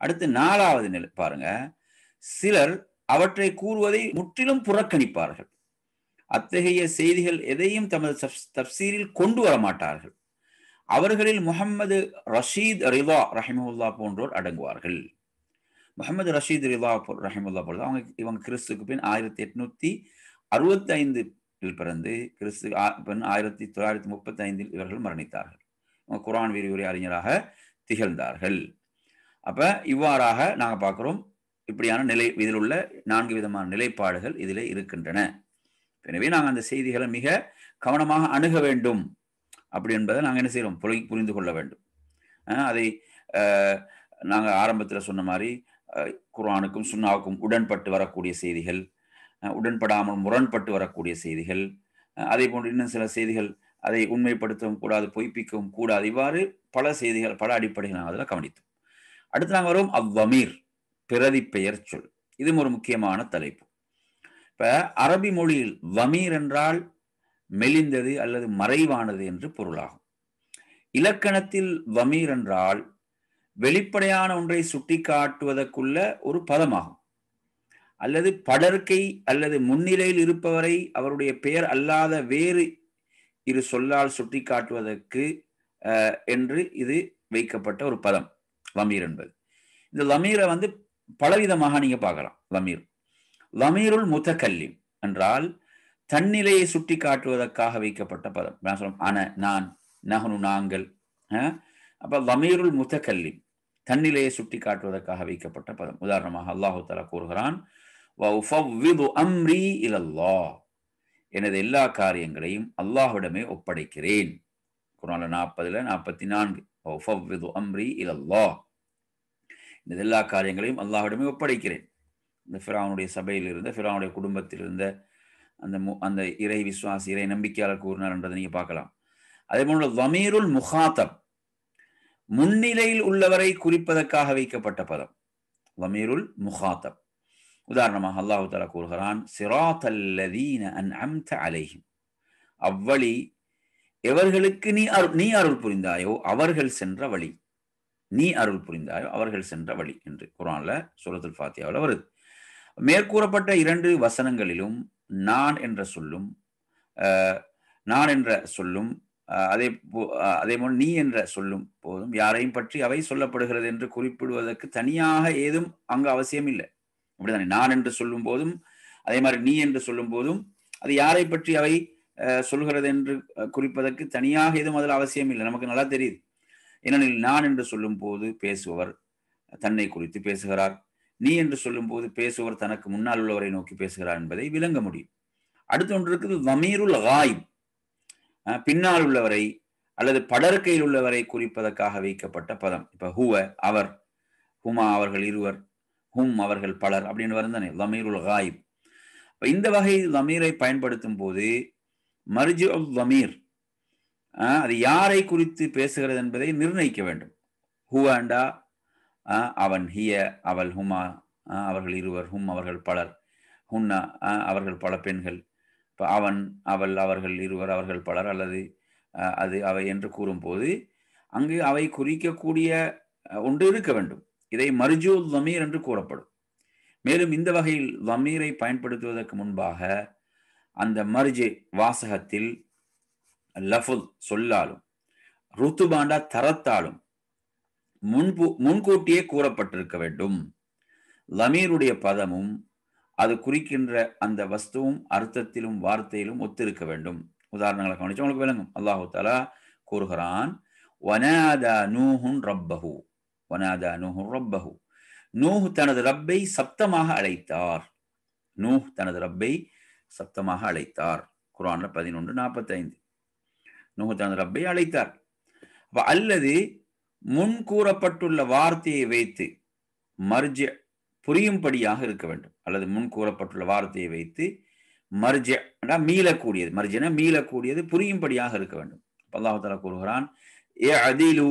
அடுத்து 4வது நிலை பாருங்க. சிலர் அவற்றை கூறுவதை முற்றிலும் புறக்கணிப்பார்கள். அத்தகைய செய்திகள் எதையும் தமது தஃப்சீரில் கொண்டு வர மாட்டார்கள். அவர்களில் முஹம்மது ரஷீத் ரிதா ரஹிமஹுல்லாஹ் போன்றோர் அடங்குவார்கள். முஹம்மது ரஷீத் ரிதா ரஹிமஹுல்லாஹ் போல இவங்க கிறிஸ்துக்கு பின் 1865 பிறந்து கிறிஸ்து 1935 இவர்கள் மரணித்தார்கள். குர்ஆன் விரிவுரை அறிஞராக திகழ்ந்தார்கள். அப்ப இவ்வாறாக நாங்க பார்க்கிறோம். இப்படியான இதில் உள்ள 4 விதமான நிலைப்பாடுகள் இதில் இருக்கின்றன. எனவே நாங்கள் அந்த செய்திகளை மிக கவனமாக அணுக வேண்டும். அப்படி என்பதை நாங்கள் என்ன செய்யறோம்? புரிந்து கொள்ள வேண்டும். அதை நாங்கள் ஆரம்பத்தில் சொன்ன மாதிரி குர்ஆனுக்கும் சுன்னாவுக்கும் உடன்பட்டு வரக்கூடிய செய்திகள், உடன்படாமல் முரண்பட்டு வரக்கூடிய செய்திகள், அதே போன்று இன்னும் சில செய்திகள் அதை உண்மைப்படுத்தவும் கூடாது, பொய்ப்பிக்கவும் கூடாது. இவ்வாறு பல செய்திகள், பல அடிப்படைகள் நாங்கள் அதில் கவனித்தோம். அடுத்து நாங்கள் வரும் அவ்வமீர், பிரதி பெயர் சொல். இதுவும் ஒரு முக்கியமான தலைப்பு. இப்ப அரபி மொழியில் வமீர் என்றால் மெலிந்தது அல்லது மறைவானது என்று பொருளாகும். இலக்கணத்தில் வமீர் என்றால் வெளிப்படையான ஒன்றை சுட்டி காட்டுவதற்குள்ள ஒரு பதமாகும், அல்லது படர்க்கை அல்லது முன்னிலையில் இருப்பவரை அவருடைய பெயர் அல்லாத வேறு இரு சொல்லால் சுட்டி காட்டுவதற்கு என்று இது வைக்கப்பட்ட ஒரு பதம் வமீர் என்பது. இந்த லமீரை பலவிதமாக நீங்க பார்க்கலாம். லமீருல் முத்தகல்லிம் என்றால் தன்னிலையை சுட்டி காட்டுவதற்காக வைக்கப்பட்ட பதம். நான் சொல்றேன் அன, நான், நஹ்னு, நாங்கள். அப்ப லமீருல் முத்தகல்லிம் தன்னிலையை சுட்டி காட்டுவதற்காக வைக்கப்பட்ட பதம். உதாரணமாக அல்லாஹு தஆலா கூறுகிறான், வஉஃபவ்விது அம்ரி இலல்லாஹ், எனது எல்லா காரியங்களையும் அல்லாஹ்விடமே ஒப்படைக்கிறேன். குர்ஆன்ல 40-44 வஉஃபவ்விது அம்ரி இலல்லாஹ், எனது எல்லா காரியங்களையும் அல்லாஹ்விடமே ஒப்படைக்கிறேன். இந்த ஃபிரௌனுடைய சபையில் இருந்த, ஃபிரௌனுடைய குடும்பத்தில் இருந்த அந்த இறை விசுவாசி, இறை நம்பிக்கையாளர் கூறினார் என்றதை நீங்க பார்க்கலாம். அதே போன்று லமீருல் முகாத்தப், முன்னிலையில் உள்ளவரை குறிப்பதற்காக வைக்கப்பட்ட பதம் லமீருல் முகாத்தப். உதாரணமாக அல்லாஹு தஆலா கூறுகிறான், சிராத்தல் லதீன அன்அம்த அலைஹிம், அவ்வழி எவர்களுக்கு நீ அருள் புரிந்தாயோ அவர்கள் சென்ற வழி, நீ அருள் புரிந்தாயோ அவர்கள் சென்ற வழி என்று குர்ஆன்ல சூரத்துல் ஃபாத்திஹாவில் வருது. மேற்கூறப்பட்ட 2 வசனங்களிலும் நான் என்ற சொல்லும் நான் என்ற சொல்லும் அதே போல் நீ என்ற சொல்லும் போதும் யாரையும் பற்றி அவை சொல்லப்படுகிறது என்று குறிப்பிடுவதற்கு தனியாக ஏதும் அங்கு அவசியம் இல்லை. அப்படித்தானே? நான் என்று சொல்லும் போதும் அதே மாதிரி நீ என்று சொல்லும் போதும் அது யாரை பற்றி அவை சொல்கிறது என்று குறிப்பதற்கு தனியாக எதுவும் அதில் அவசியம் இல்லை. நமக்கு நல்லா தெரியுது. ஏனெனில் நான் என்று சொல்லும் போது பேசுபவர் தன்னை குறித்து பேசுகிறார், நீ என்று சொல்லும் போது பேசுபவர் தனக்கு முன்னால் உள்ளவரை நோக்கி பேசுகிறார் என்பதை விளங்க முடியும். அடுத்து ஒன்று இருக்குது வமீருல் காயிப், பின்னால் உள்ளவரை அல்லது படர்க்கையில் உள்ளவரை குறிப்பதற்காக வைக்கப்பட்ட பதம். இப்ப ஹுவ அவர், ஹுமா அவர்கள் இருவர், ஹும் அவர்கள் பலர் அப்படின்னு வருந்தானே வமீருல் காயிப். இந்த வகை வமீரை பயன்படுத்தும் போது மர்ஜி உல் வமீர் அது யாரை குறித்து பேசுகிறது என்பதை நிர்ணயிக்க வேண்டும். ஹுவாண்டா அவன், ஹிய அவள், ஹுமா அவர்கள் இருவர், ஹும் அவர்கள் பலர், ஹுன்னா அவர்கள் பல பெண்கள். இப்போ அவன் அவள் அவர்கள் இருவர் அவர்கள் பலர் அல்லது அது அவை என்று கூறும்போது அங்கு அவை குறிக்கக்கூடிய ஒன்று இருக்க வேண்டும். இதை மர்ஜு வமீர் என்று கூறப்படும். மேலும் இந்த வகையில் வமீரை பயன்படுத்துவதற்கு முன்பாக அந்த மர்ஜி வாசகத்தில் லஃபுல் சொல்லாலும் ருத்துபாண்டா தரத்தாலும் முன்கூட்டியே கூறப்பட்டிருக்க வேண்டும். லமீருடைய பதமும் அது குறிக்கின்ற அந்த வஸ்துவும் அர்த்தத்திலும் வார்த்தையிலும் ஒத்திருக்க வேண்டும். உதாரணங்களை கவனிச்சு உங்களுக்கு விளங்கும். அல்லாஹு தஆலா கூறுகிறான், வனாதா நூஹுன் ரப்பஹு, வனாதா நூஹுன் ரப்பஹு, நூஹ் தனது ரப்பை சப்தமாக அழைத்தார். நூஹ் தனது ரப்பை சப்தமாக அழைத்தார். குர்ஆன்ல 11:45 நூஹ் தனது ரப்பை அழைத்தார். அல்லது முன் கூறப்பட்டுள்ள வார்த்தையை வைத்து மர்ஜ புரியும்படியாக இருக்க வேண்டும். அல்லது முன் கூறப்பட்டுள்ள வார்த்தையை வைத்து மர்ஜ மீளக்கூடியது, மர்ஜன மீளக்கூடியது, புரியும்படியாக இருக்க வேண்டும். அல்லாஹ் தஆலா கூறுகிறான், இஅதிலு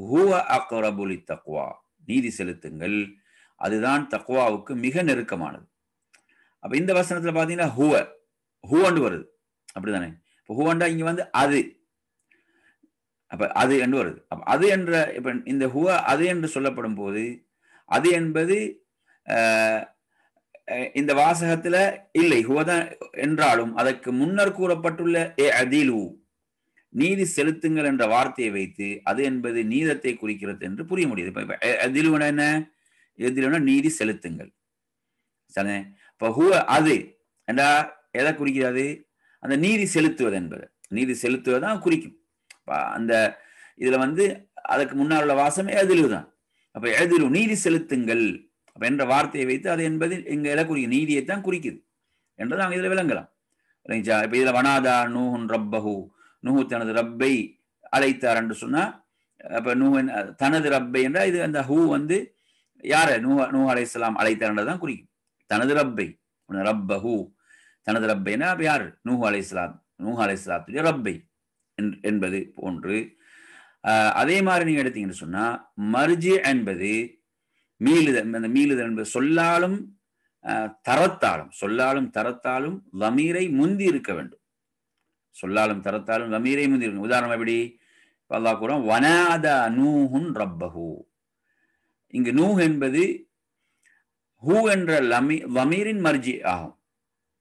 ஹுவ அக்ரபு லித்தக்வா, நீதி செலுத்துங்கள், அதுதான் தக்வாவுக்கு மிக நெருக்கமானது. அப்ப இந்த வசனத்துல பாத்தீங்கன்னா ஹுவண்டு வருது, அப்படிதானே? இப்போ ஹுவண்டா இங்க வந்து அது, அப்ப அது என்று வருது. அப்ப அது என்ற இப்ப இந்த ஹுவ அது என்று சொல்லப்படும் போது அது என்பது இந்த வாசகத்துல இல்லை, ஹுவதான் என்றாலும் அதற்கு முன்னர் கூறப்பட்டுள்ள அதிலு நீதி செலுத்துங்கள் என்ற வார்த்தையை வைத்து அது என்பது நீதத்தை குறிக்கிறது என்று புரிய முடியுது. இப்ப அதிலுனா என்ன? எதிலுனா நீதி செலுத்துங்கள். சரி, இப்ப ஹுவ அது என்றா எதை குறிக்கிறது? அந்த நீதி செலுத்துவது என்பது, நீதி செலுத்துவதான் குறிக்கும். அந்த இதுல வந்து அதுக்கு முன்னால் உள்ள வாசமே எதிலு தான். அப்ப எதிலு நீதி செலுத்துங்கள் என்ற வார்த்தையை வைத்து அது என்பது இங்க எதை குறிக்கும்? நீதியைத்தான் குறிக்குது என்றது நாங்கள் இதுல விளங்கலாம். இப்ப இதுல வனாதா நூஹுன் ரப்பஹு, நூஹு தனது ரப்பை அழைத்தார் என்று சொன்னா அப்ப நூஹன் தனது ரப்பை என்றா இது அந்த ஹூ வந்து யார நூஹ் அலைஹிஸ்ஸலாம் அழைத்தார்ன்றதான் குறிக்கும். தனது ரப்பை, ரப்பஹு தனது ரப்பைனா யார்? நூஹ் அலைஹிஸ்ஸலாம், நூஹ் அலைஹிஸ்ஸலாத்துடைய ரப்பை என்பது போன்று. அதே மாதிரி நீங்க எடுத்தீங்கன்னு சொன்னா மர்ஜி என்பது மீளுதல். அந்த மீளுதல் என்பது சொல்லாலும் தரத்தாலும், சொல்லாலும் தரத்தாலும் லமீரை முந்தி இருக்க வேண்டும். சொல்லாலும் தரத்தாலும் லமீரை முந்தி இருக்கும். உதாரணம் எப்படி? அல்லாஹ் கூறும், வனாதா நூஹுன் ரப்பஹு. இங்கு நூஹ் என்பது ஹூ என்ற லமீரின் மர்ஜி ஆகும்.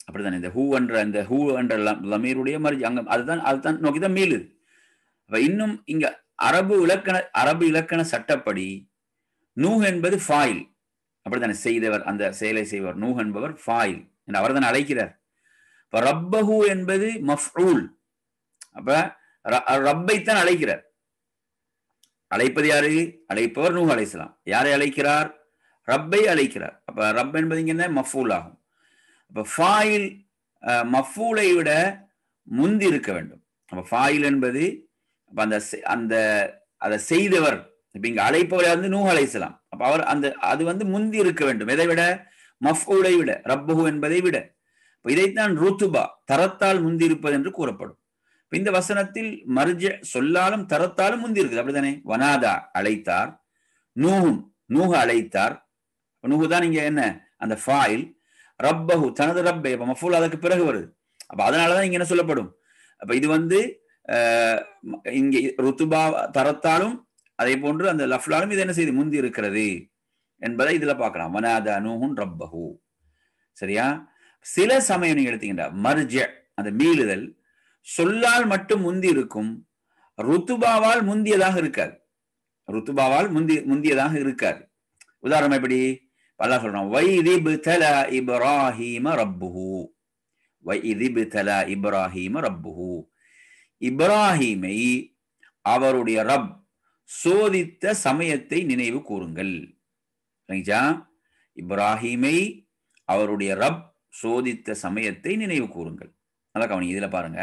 அப்படித்தானே? இந்த ஹூ என்ற லமீருடைய மர்ஜி அங்க அதுதான் நோக்கிதான் மீளுது. அப்ப இன்னும் இங்க அரபு இலக்கண சட்டப்படி நூஹ் என்பது ஃபாயில். அப்படித்தானே? செய்தவர், அந்த செயலை செய்வர். நூஹ் என்பவர் ஃபாயில் என்று அவர் தான் அழைக்கிறார். இப்ப ரப்பஹு என்பது மஃஊல். அப்ப ரப்பைத்தான் அழைக்கிறார். அழைப்பது யாரு? அழைப்பவர் நூஹ் அலைஹிஸ்ஸலாம். யாரை அழைக்கிறார்? ரப்பை அழைக்கிறார். அப்ப ரப் என்பது இங்க என்ன? மஃஊல் ஆகும். அப்ப ஃபாயில் மஃஊலை விட முந்தி இருக்க வேண்டும். அப்ப ஃபாயில் என்பது அந்த அதை செய்தவர். இப்ப இங்க அழைப்பவர் வந்து நூஹ் அலைஹிஸ்ஸலாம். அப்ப அவர் அது வந்து முந்தி இருக்க வேண்டும். எதை விட? மஃஊலை விட, ரப்பஹு என்பதை விட. இதைத்தான் ருத்துபா தரத்தால் முந்தி இருப்பது என்று கூறப்படும். இந்த வசனத்தில் மர்ஜ சொல்லாலும் தரத்தாலும் முந்தி இருக்குது. அப்படித்தானே? வனாதா அழைத்தார், நூஹ் அழைத்தார். நூஹு தான் இங்க என்ன? அந்த ஃபாயில். ரப்பஹு தனது ரப்பை, அப்ப மஃஊல் அதற்கு பிறகு வருது. அப்ப அதனாலதான் இங்க என்ன சொல்லப்படும்? அப்ப இது வந்து இங்கே ருத்துபா தரத்தாலும் அதே போன்று அந்த லஃப்லாலும் இது என்ன செய்து முந்தி இருக்கிறது என்பதை இதுல பார்க்கலாம். வனாதா நூஹுன் ரப்பஹு. சரியா? சில சமயம் நீங்க எடுத்தீங்கன்னா மர்ஜ அந்த மீளுதல் சொல்லால் மட்டும் முந்தி இருக்கும், ருத்துபாவால் முந்தியதாக இருக்காது. ருத்துபாவால் முந்தியதாக இருக்காது. உதாரணம் எப்படி? அல்லாஹ் சொல்றான், வைதிப்தலா இப்ராஹீம ரப்புஹு. வைதிப்தலா இப்ராஹீம ரப்புஹு. இப்ராஹீமை அவருடைய ரப் சோதித்த சமயத்தை நினைவு கூறுங்கள். இப்ராஹீமை அவருடைய ரப் சோதித்த சமயத்தை நினைவு கூறுங்கள். நல்லா கவனி. இதுல பாருங்க,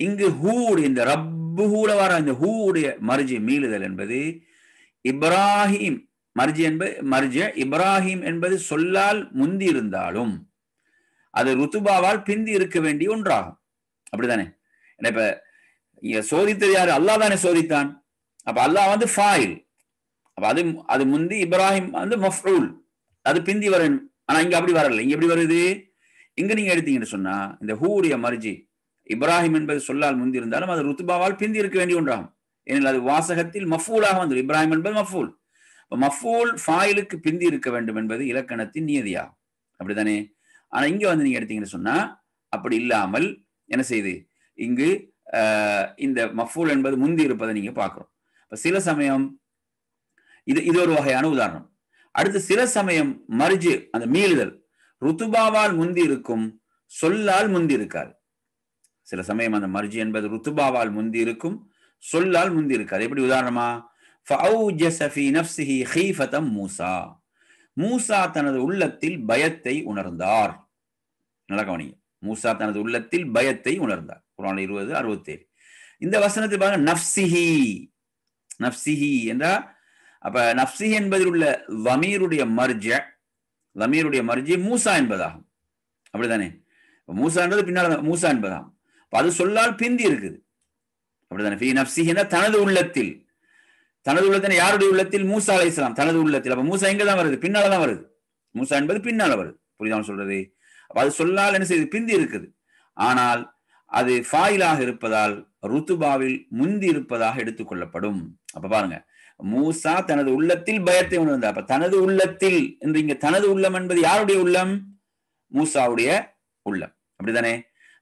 இங்கு ஹூட் இந்த ரப்புஹூல வர இந்த ஹூடைய மர்ஜி மீளுதல் என்பது இப்ராஹிம் மர்ஜ இப்ராஹிம் என்பது சொல்லால் முந்தி இருந்தாலும் அது ருத்துபாவால் பிந்தி இருக்க வேண்டிய ஒன்றாகும். அப்படித்தானே? இப்ப சோதித்தது யாரு? அல்லாஹ் தானே சோதித்தான். அப்ப அல்லாஹ் வந்து ஃபாயில். அப்ப அது முந்தி, இப்ராஹிம் வந்து மஃபூல், அது பிந்தி வரும். ஆனா இங்க அப்படி வரல. இங்க எப்படி வருது? இங்க நீங்க எடுத்தீங்கன்னு சொன்னா இந்த ஹூடைய மர்ஜி இப்ராஹிம் என்பது சொல்லால் முந்தி இருந்தாலும் அது ருத்துபாவால் பிந்தி இருக்க வேண்டிய ஒன்றாகும். ஏனெனில் அது வாசகத்தில் மஃபூலாக வந்து இப்ராஹிம் என்பது மஃபூல். மஃபூல் ஃபாயிலுக்கு பிந்தி இருக்க வேண்டும் என்பது இலக்கணத்தின் நியதியாகும். அப்படித்தானே? ஆனா இங்க வந்து நீங்க எடுத்தீங்கன்னு சொன்னா அப்படி இல்லாமல் என்ன செய்து இங்கு இந்த மஃபூல் என்பது முந்தி இருப்பதை நீங்க பார்க்கிறோம். சில சமயம் இது ஒரு வகையான உதாரணம். அடுத்து சில சமயம் மர்ஜு அந்த மீளுதல் ருத்துபாவால் முந்தி இருக்கும், சொல்லால் முந்தி இருக்காது. சில சமயம் அந்த மர்ஜி என்பது ருத்துபாவால் முந்தி இருக்கும், சொல்லால் முந்தி இருக்காது. எப்படி உதாரணமா? மூசா, மூசா தனது உள்ளத்தில் பயத்தை உணர்ந்தார். நல்லா கவனிங்க. மூசா தனது உள்ளத்தில் பயத்தை உணர்ந்தார். குர்ஆன் 20:67. இந்த வசனத்தில் பாருங்க, நஃப்சிஹி. நஃப்சிஹி என்றா அப்ப நஃப்சிஹி என்பதில் உள்ள லமீருடைய மர்ஜி மூசா என்பதாகும். அப்படித்தானே? மூசான்றது பின்னால் மூசா என்பதாகும். அது சொல்லால் பிந்தி இருக்குது. அப்படித்தானே? ஃபீ நஃப்சிஹி தனது உள்ளத்தில். தனது உள்ளத்தில் யாருடைய உள்ளத்தில்? மூசா அலைஹிஸ்ஸலாம் தனது உள்ளத்தில். அப்ப மூசா எங்க தான் வருது? பின்னாலதான் வருது. மூசா என்பது பின்னால வருது. புரியுதா சொல்றது? அப்ப அது சொல்லால் என்ன செய்யுது? பிந்தி இருக்குது. ஆனால் அது ஃபாயிலாக இருப்பதால் ருத்துபாவில் முந்தி இருப்பதாக எடுத்துக்கொள்ளப்படும். அப்ப பாருங்க, மூசா தனது உள்ளத்தில் பயத்தை உணர்ந்தார். அப்ப தனது உள்ளத்தில் என்று இங்க தனது உள்ளம் என்பது யாருடைய உள்ளம்? மூசாவுடைய உள்ளம். அப்படித்தானே?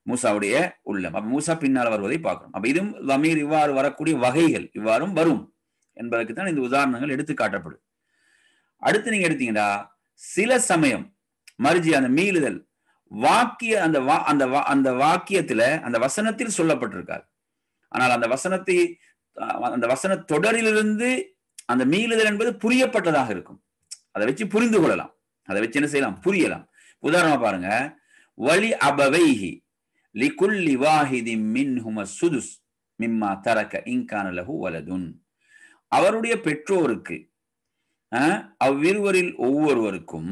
மூசாவுடைய உள்ளம். அப்ப மூசா பின்னால் வருவதை பார்க்கணும். அப்ப இதுவும் லமீர் இவ்வாறு வரக்கூடிய வகைகள் இவ்வாறும் வரும் என்பதற்கு தான் இந்த உதாரணங்கள் எடுத்து காட்டப்படும். அடுத்து நீங்க எடுத்தீங்கன்னா சில சமயம் மர்ஜி அந்த மீளுதல் வாக்கிய அந்த வாக்கியத்துல அந்த வசனத்தில் சொல்லப்பட்டிருக்காது. ஆனால் அந்த வசன தொடரிலிருந்து அந்த மீளுதல் என்பது புரியப்பட்டதாக இருக்கும். அதை வச்சு புரிந்து கொள்ளலாம். அதை வச்சு என்ன செய்யலாம்? புரியலாம். உதாரணமா பாருங்க, வலி அபவைஹி லிகுல்லி வாஹிதின் மின்ஹும சுதுஸ் மிம்மா தரக இன்கான லஹு வலதுன். அவருடைய பெற்றோருக்கு அவ்விருவரில் ஒவ்வொருவருக்கும்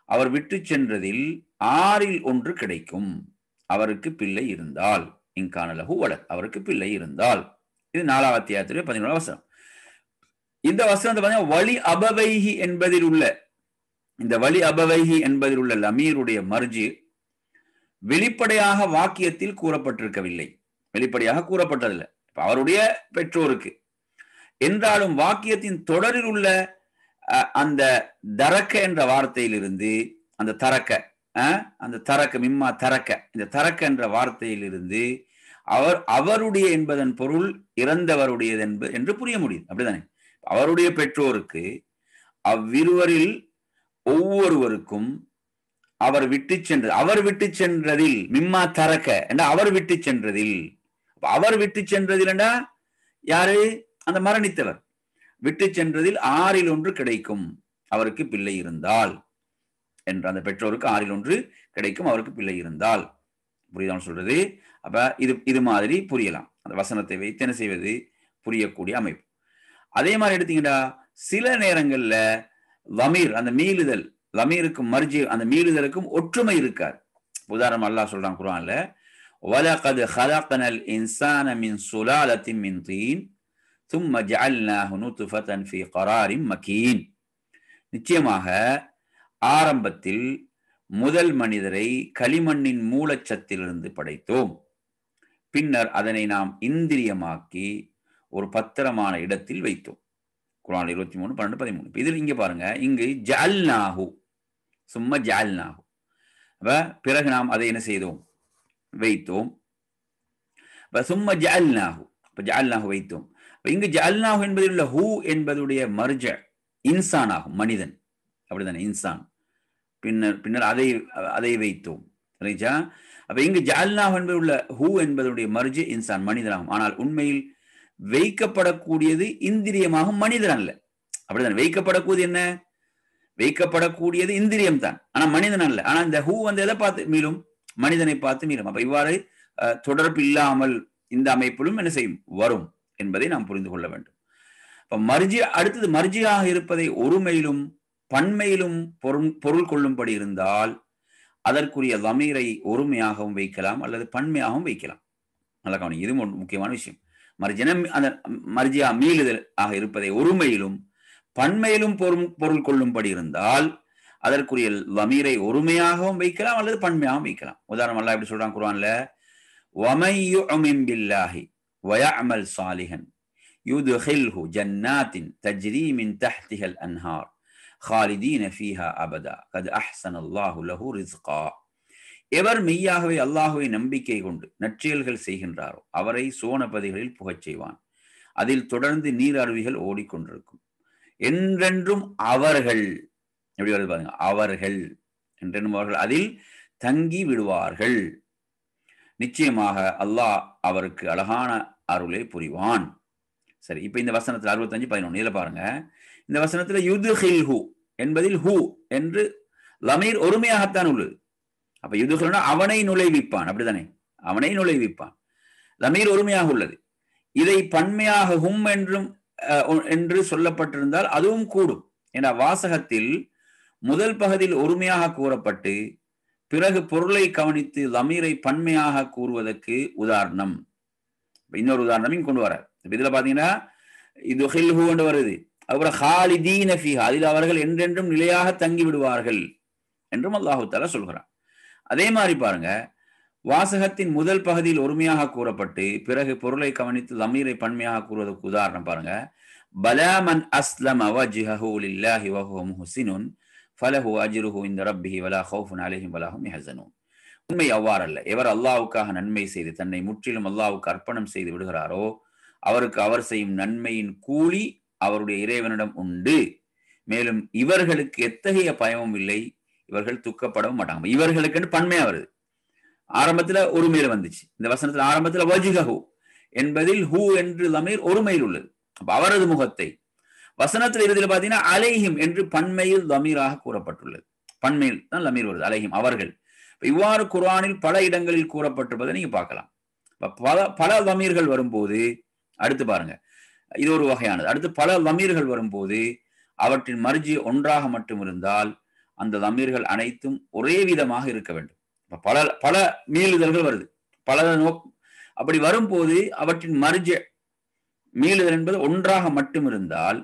அவர் விட்டு சென்றதில் 1/6 கிடைக்கும், அவருக்கு பிள்ளை இருந்தால். இன்கான லஹு வலத், அவருக்கு பிள்ளை இருந்தால். இது 4வது அத்தியாயத்திலே 11வது வசனம். இந்த வசனத்தை பார்த்தீங்கன்னா வலி அபவைஹி என்பதில் உள்ள இந்த வலி அபவைஹி என்பதில் உள்ள லமீருடைய மர்ஜி வெளிப்படையாக வாக்கியத்தில் கூறப்பட்டிருக்கவில்லை. வெளிப்படையாக கூறப்பட்டதில்லை. அவருடைய பெற்றோருக்கு என்றாலும் வாக்கியத்தின் தொடரில் உள்ள அந்த தரக்க என்ற வார்த்தையிலிருந்து அந்த தரக்க மிம்மா தரக்க, இந்த தரக்க என்ற வார்த்தையிலிருந்து அவருடைய என்பதன் பொருள் இறந்தவருடையது என்று புரிய முடியும். அப்படிதானே? அவருடைய பெற்றோருக்கு அவ்விருவரில் ஒவ்வொருவருக்கும் அவர் விட்டு சென்றதில் மிம்மா தரக்க என்ற அவர் விட்டு சென்றதில், அவர் விட்டு சென்றதில் என்றா யாரு? அந்த மரணித்தவர். விட்டு சென்றதில் 1/6 கிடைக்கும், அவருக்கு பிள்ளை இருந்தால் என்ற அந்த பெற்றோருக்கு 1/6 கிடைக்கும், அவருக்கு பிள்ளை இருந்தால். புரியுதான் சொல்றது? அப்ப இது மாதிரி புரியலாம். அந்த வசனத்தை வைத்து என்ன செய்வது? புரியக்கூடிய அமைப்பு. அதே மாதிரி எடுத்தீங்கன்னா சில நேரங்கள்ல லமீர் அந்த மீளுதல், லமீருக்கும் மர்ஜி அந்த மீளுதலுக்கும் ஒற்றுமை இருக்காது. உதாரணம் அல்லாஹ் சொல்றான் குர்ஆன்ல, வலகத் ஹலக்னல் இன்சான மின் சுலாலத்தின் மின் தீன் ثم جعلناه نطفة في قرار مكين. நிச்சயமாக ஆரம்பத்தில் முதல் மனிதரை களிமண்ணின் மூலச்சத்திலிருந்து படைத்தோம், பின்னர் அதனை நாம் இந்திரியமாக்கி ஒரு பத்திரமான இடத்தில் வைத்தோம். குர்ஆன் 23:12-13. இதில் இங்க பாருங்க, இங்கு ஜஅல்நாஹு சும்ம ஜஅல்நாஹு, பிறகு நாம் அதை என்ன செய்தோம், வைத்தோம். சும்ம ஜஅல்நாஹு, ஜஅல்நாஹு வைத்தோம். இங்கு ஜஅல்நாஹு என்பதில் உள்ள ஹூ என்பதுடைய மர்ஜ இன்சான் ஆகும், மனிதன், அப்படித்தானே, இன்சான். பின்னர் அதை வைத்தோம். சரிச்சா? அப்ப இங்கு ஜஅல்நாஹு என்பதில் உள்ள ஹூ என்பதுடைய மர்ஜ இன்சான், மனிதனாகும். ஆனால் உண்மையில் வைக்கப்படக்கூடியது இந்திரியமாகும், மனிதன் அல்ல. அப்படிதான் வைக்கப்படக்கூடியது என்ன, வைக்கப்படக்கூடியது இந்திரியம் தான், ஆனா மனிதன் அல்ல. ஆனா இந்த ஹூ வந்து எதை பார்த்து மீளும், மனிதனை பார்த்து மீளும். அப்ப இவ்வாறு தொடர்பு இல்லாமல் இந்த அமைப்பிலும் என்ன செய்யும், வரும் என்பதை நாம் புரிந்து கொள்ள வேண்டும். இப்ப மர்ஜி, அடுத்தது மர்ஜியாக இருப்பதை ஒருமையிலும் பன்மையிலும் பொருள் கொள்ளும்படி இருந்தால் அதற்குரிய லமீரை ஒருமையாகவும் வைக்கலாம் அல்லது பன்மையாகவும் வைக்கலாம். நல்லா கவனி, இது முக்கியமான விஷயம். மர்ஜினம் அந்த மர்ஜியா மீளுதல் ஆக இருப்பதை ஒருமையிலும் பன்மையிலும் பொருள் கொள்ளும்படி இருந்தால் அதற்குரிய லமீரை ஒருமையாகவும் வைக்கலாம் அல்லது பன்மையாகவும் வைக்கலாம். உதாரணம் அல்லாஹ் எப்படி சொல்றான் குர்ஆன்ல, وَمَن يُؤْمِن بِاللَّهِ وَيَعْمَلْ صَالِحًا يُدْخِلْهُ جَنَّاتٍ تَجْرِي مِن تَحْتِهَا الْأَنْهَارُ خَالِدِينَ فِيهَا أَبَدًا قَدْ أَحْسَنَ اللَّهُ لَهُ رِزْقًا. எவர் மெய்யாகவே அல்லாஹ்வை நம்பிக்கை கொண்டு நற்செயல்கள் செய்கின்றாரோ அவரை சுவனபதிகளில் புகச் செய்வான். அதில் தொடர்ந்து நீர் அருவிகள் ஓடிக்கொண்டிருக்கும். என்றென்றும் அவர்கள், எப்படி வருது பாருங்க, அவர்கள் என்றென்றும் அவர்கள் அதில் தங்கி விடுவார்கள். நிச்சயமாக அல்லாஹ் அவருக்கு அழகான அருளை புரிவான். சரி, இப்ப இந்த வசனத்துல 65:11 இதுல பாருங்க, இந்த வசனத்துல யுதுஹில்ஹு என்பதில் ஹூ என்று லமீர் ஒருமையாகத்தான் உள்ளது. அப்ப யுதுஹில்னா அவனை நுழைவிப்பான், அப்படித்தானே, அவனை நுழைவிப்பான். லமீர் ஒருமையாக உள்ளது. இதை பன்மையாக ஹும் என்று சொல்லப்பட்டிருந்தால் அதுவும் கூடும். ஏன்னா வாசகத்தில் முதல் பகுதியில் ஒருமையாக கூறப்பட்டு பிறகு பொருளை கவனித்து லமீரை பன்மையாக கூறுவதற்கு உதாரணம், இன்னொரு உதாரணம் கொண்டு வர. இதுல பாத்தீங்கன்னா இது ஹில்ஹு என்று வருது. அதுக்கப்புறம் ஹாலிதீன ஃபீஹா, அதில் அவர்கள் என்றென்றும் நிலையாக தங்கி விடுவார்கள் என்றும் அல்லாஹு தஆலா சொல்கிறான். அதே மாதிரி பாருங்க, வாசகத்தின் முதல் பகுதியில் ஒருமையாக கூறப்பட்டு பிறகு பொருளை கவனித்து லமீரை பன்மையாக கூறுவதற்கு உதாரணம் பாருங்க, பலா மன் அஸ்லம வஜ்ஹஹு லில்லாஹி வஹுவ முஹ்ஸினுன் ஃபலஹு அஜ்ருஹு இன்த ரப்பிஹி வலா ஹௌஃபுன் அலைஹிம் வலா ஹும் யஹ்ஸனூன். உண்மை அவ்வாறல்ல, எவர் அல்லாஹ்வுக்காக நன்மை செய்து தன்னை முற்றிலும் அல்லாஹ்வுக்கு அர்ப்பணம் செய்து விடுகிறாரோ அவருக்கு அவர் செய்யும் நன்மையின் கூலி அவருடைய இறைவனிடம் உண்டு. மேலும் இவர்களுக்கு எத்தகைய பயமும் இல்லை, இவர்கள் துக்கப்படவும் மாட்டாங்க. இவர்களுக்கு பன்மையா வருது. ஆரம்பத்துல ஒருமையில வந்துச்சு, இந்த வசனத்துல ஆரம்பத்துல வஜ்ஹஹு என்பதில் ஹூ என்று லமீர் ஒருமையில் உள்ளது. அப்ப அவரது முகத்தை, வசனத்துல இறுதியில் பாத்தீங்கன்னா அலைஹிம் என்று பன்மையில் லமீராக கூறப்பட்டுள்ளது. பன்மையில் தான் லமீர் வருது, அலைஹிம் அவர்கள். இவ்வாறு குர்ஆனில் பல இடங்களில் கூறப்பட்டிருப்பதை நீங்க பார்க்கலாம். பல லமீர்கள் வரும்போது, அடுத்து பாருங்க, இது ஒரு வகையானது. அடுத்து பல லமீர்கள் வரும்போது அவற்றின் மர்ஜி ஒன்றாக மட்டும் இருந்தால் அந்த லமீர்கள் அனைத்தும் ஒரே விதமாக இருக்க வேண்டும். பல பல மீளுதல்கள் வருது, பல அப்படி வரும்போது அவற்றின் மர்ஜ மீளுதல் என்பது ஒன்றாக மட்டும் இருந்தால்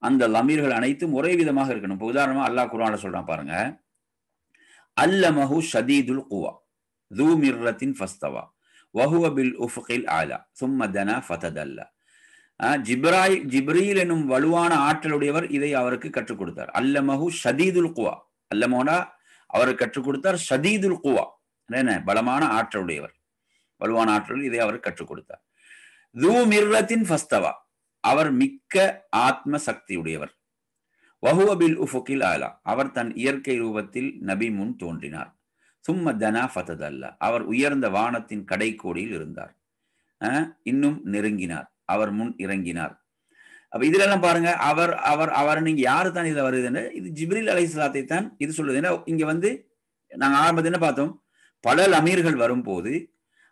அந்த லமீர்கள் அனைத்தும் ஒரே விதமாக இருக்கணும். இப்போ உதாரணமா அல்லாஹ் குர்ஆன்ல சொல்றான் பாருங்க, அல்லமஹு ஷதீதுல் குவா ذو مرة فاستوى وهو بالأفق الأعلى ثم دنا فتدلى. ஜிப்ரீல் எனும் வலுவான ஆற்றலுடையவர் இதை அவருக்கு கற்றுக் கொடுத்தார். அல்லமஹு ஷதீதுல் குவா, அல்லமஹுனா அவருக்கு கற்றுக் கொடுத்தார். ஷதீதுல் குவா என்ன, பலமான ஆற்றலுடையவர், வலுவான ஆற்றல், இதை அவர் கற்றுக் கொடுத்தார். ذو مرة فاستوى, அவர் மிக்க ஆத்ம சக்தியுடையவர். வஹுவ பில் உஃபுகில் ஆலா, அவர் தன் இயற்கை ரூபத்தில் நபி முன் தோன்றினார். சும்ம தனா ஃபததல்லா, அவர் உயர்ந்த வானத்தின் கடைக்கோடியில் இருந்தார். இன்னும் நெருங்கினார், அவர் முன் இறங்கினார். அப்ப இதுல எல்லாம் பாருங்க, அவர் அவர் அவர் நீங்க யாரு தான் இதுல வருதுன்னு, இது ஜிப்ரீல் அலைஹிஸ்ஸலாத்தை தான் இது சொல்லுது. ஏன்னா இங்க வந்து நாங்க ஆரம்பத்தில் என்ன பார்த்தோம், பல லமீர்கள் வரும்போது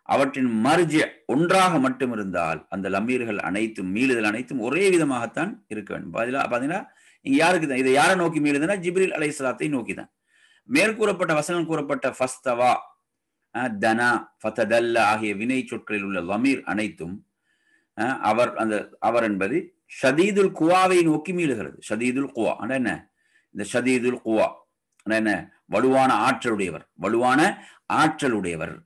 அவற்றின் மர்ஜ ஒன்றாக மட்டும் இருந்தால் அந்த லமீர்கள் அனைத்தும் மீளுதல் அனைத்தும் ஒரே விதமாகத்தான் இருக்க வேண்டும். பாத்தீங்கன்னா இங்க யாருக்கு தான், இதை யாரை நோக்கி மீளுதுன்னா ஜிப்ரீல் அலைஹிஸ்ஸலாத்தை நோக்கி தான். மேற்கூறப்பட்ட வசனம் கூறப்பட்ட ஃபஸ்தவா, தனா, ஃபததல்லா ஆகிய வினை சொற்களில் உள்ள லமீர் அனைத்தும் அவர் என்பது ஷதீதுல் குவாவை நோக்கி மீளுகிறது. ஷதீதுல் குவா என்ன, இந்த ஷதீதுல் குவா என்ன, வலுவான ஆற்றலுடையவர், வலுவான ஆற்றலுடையவர்.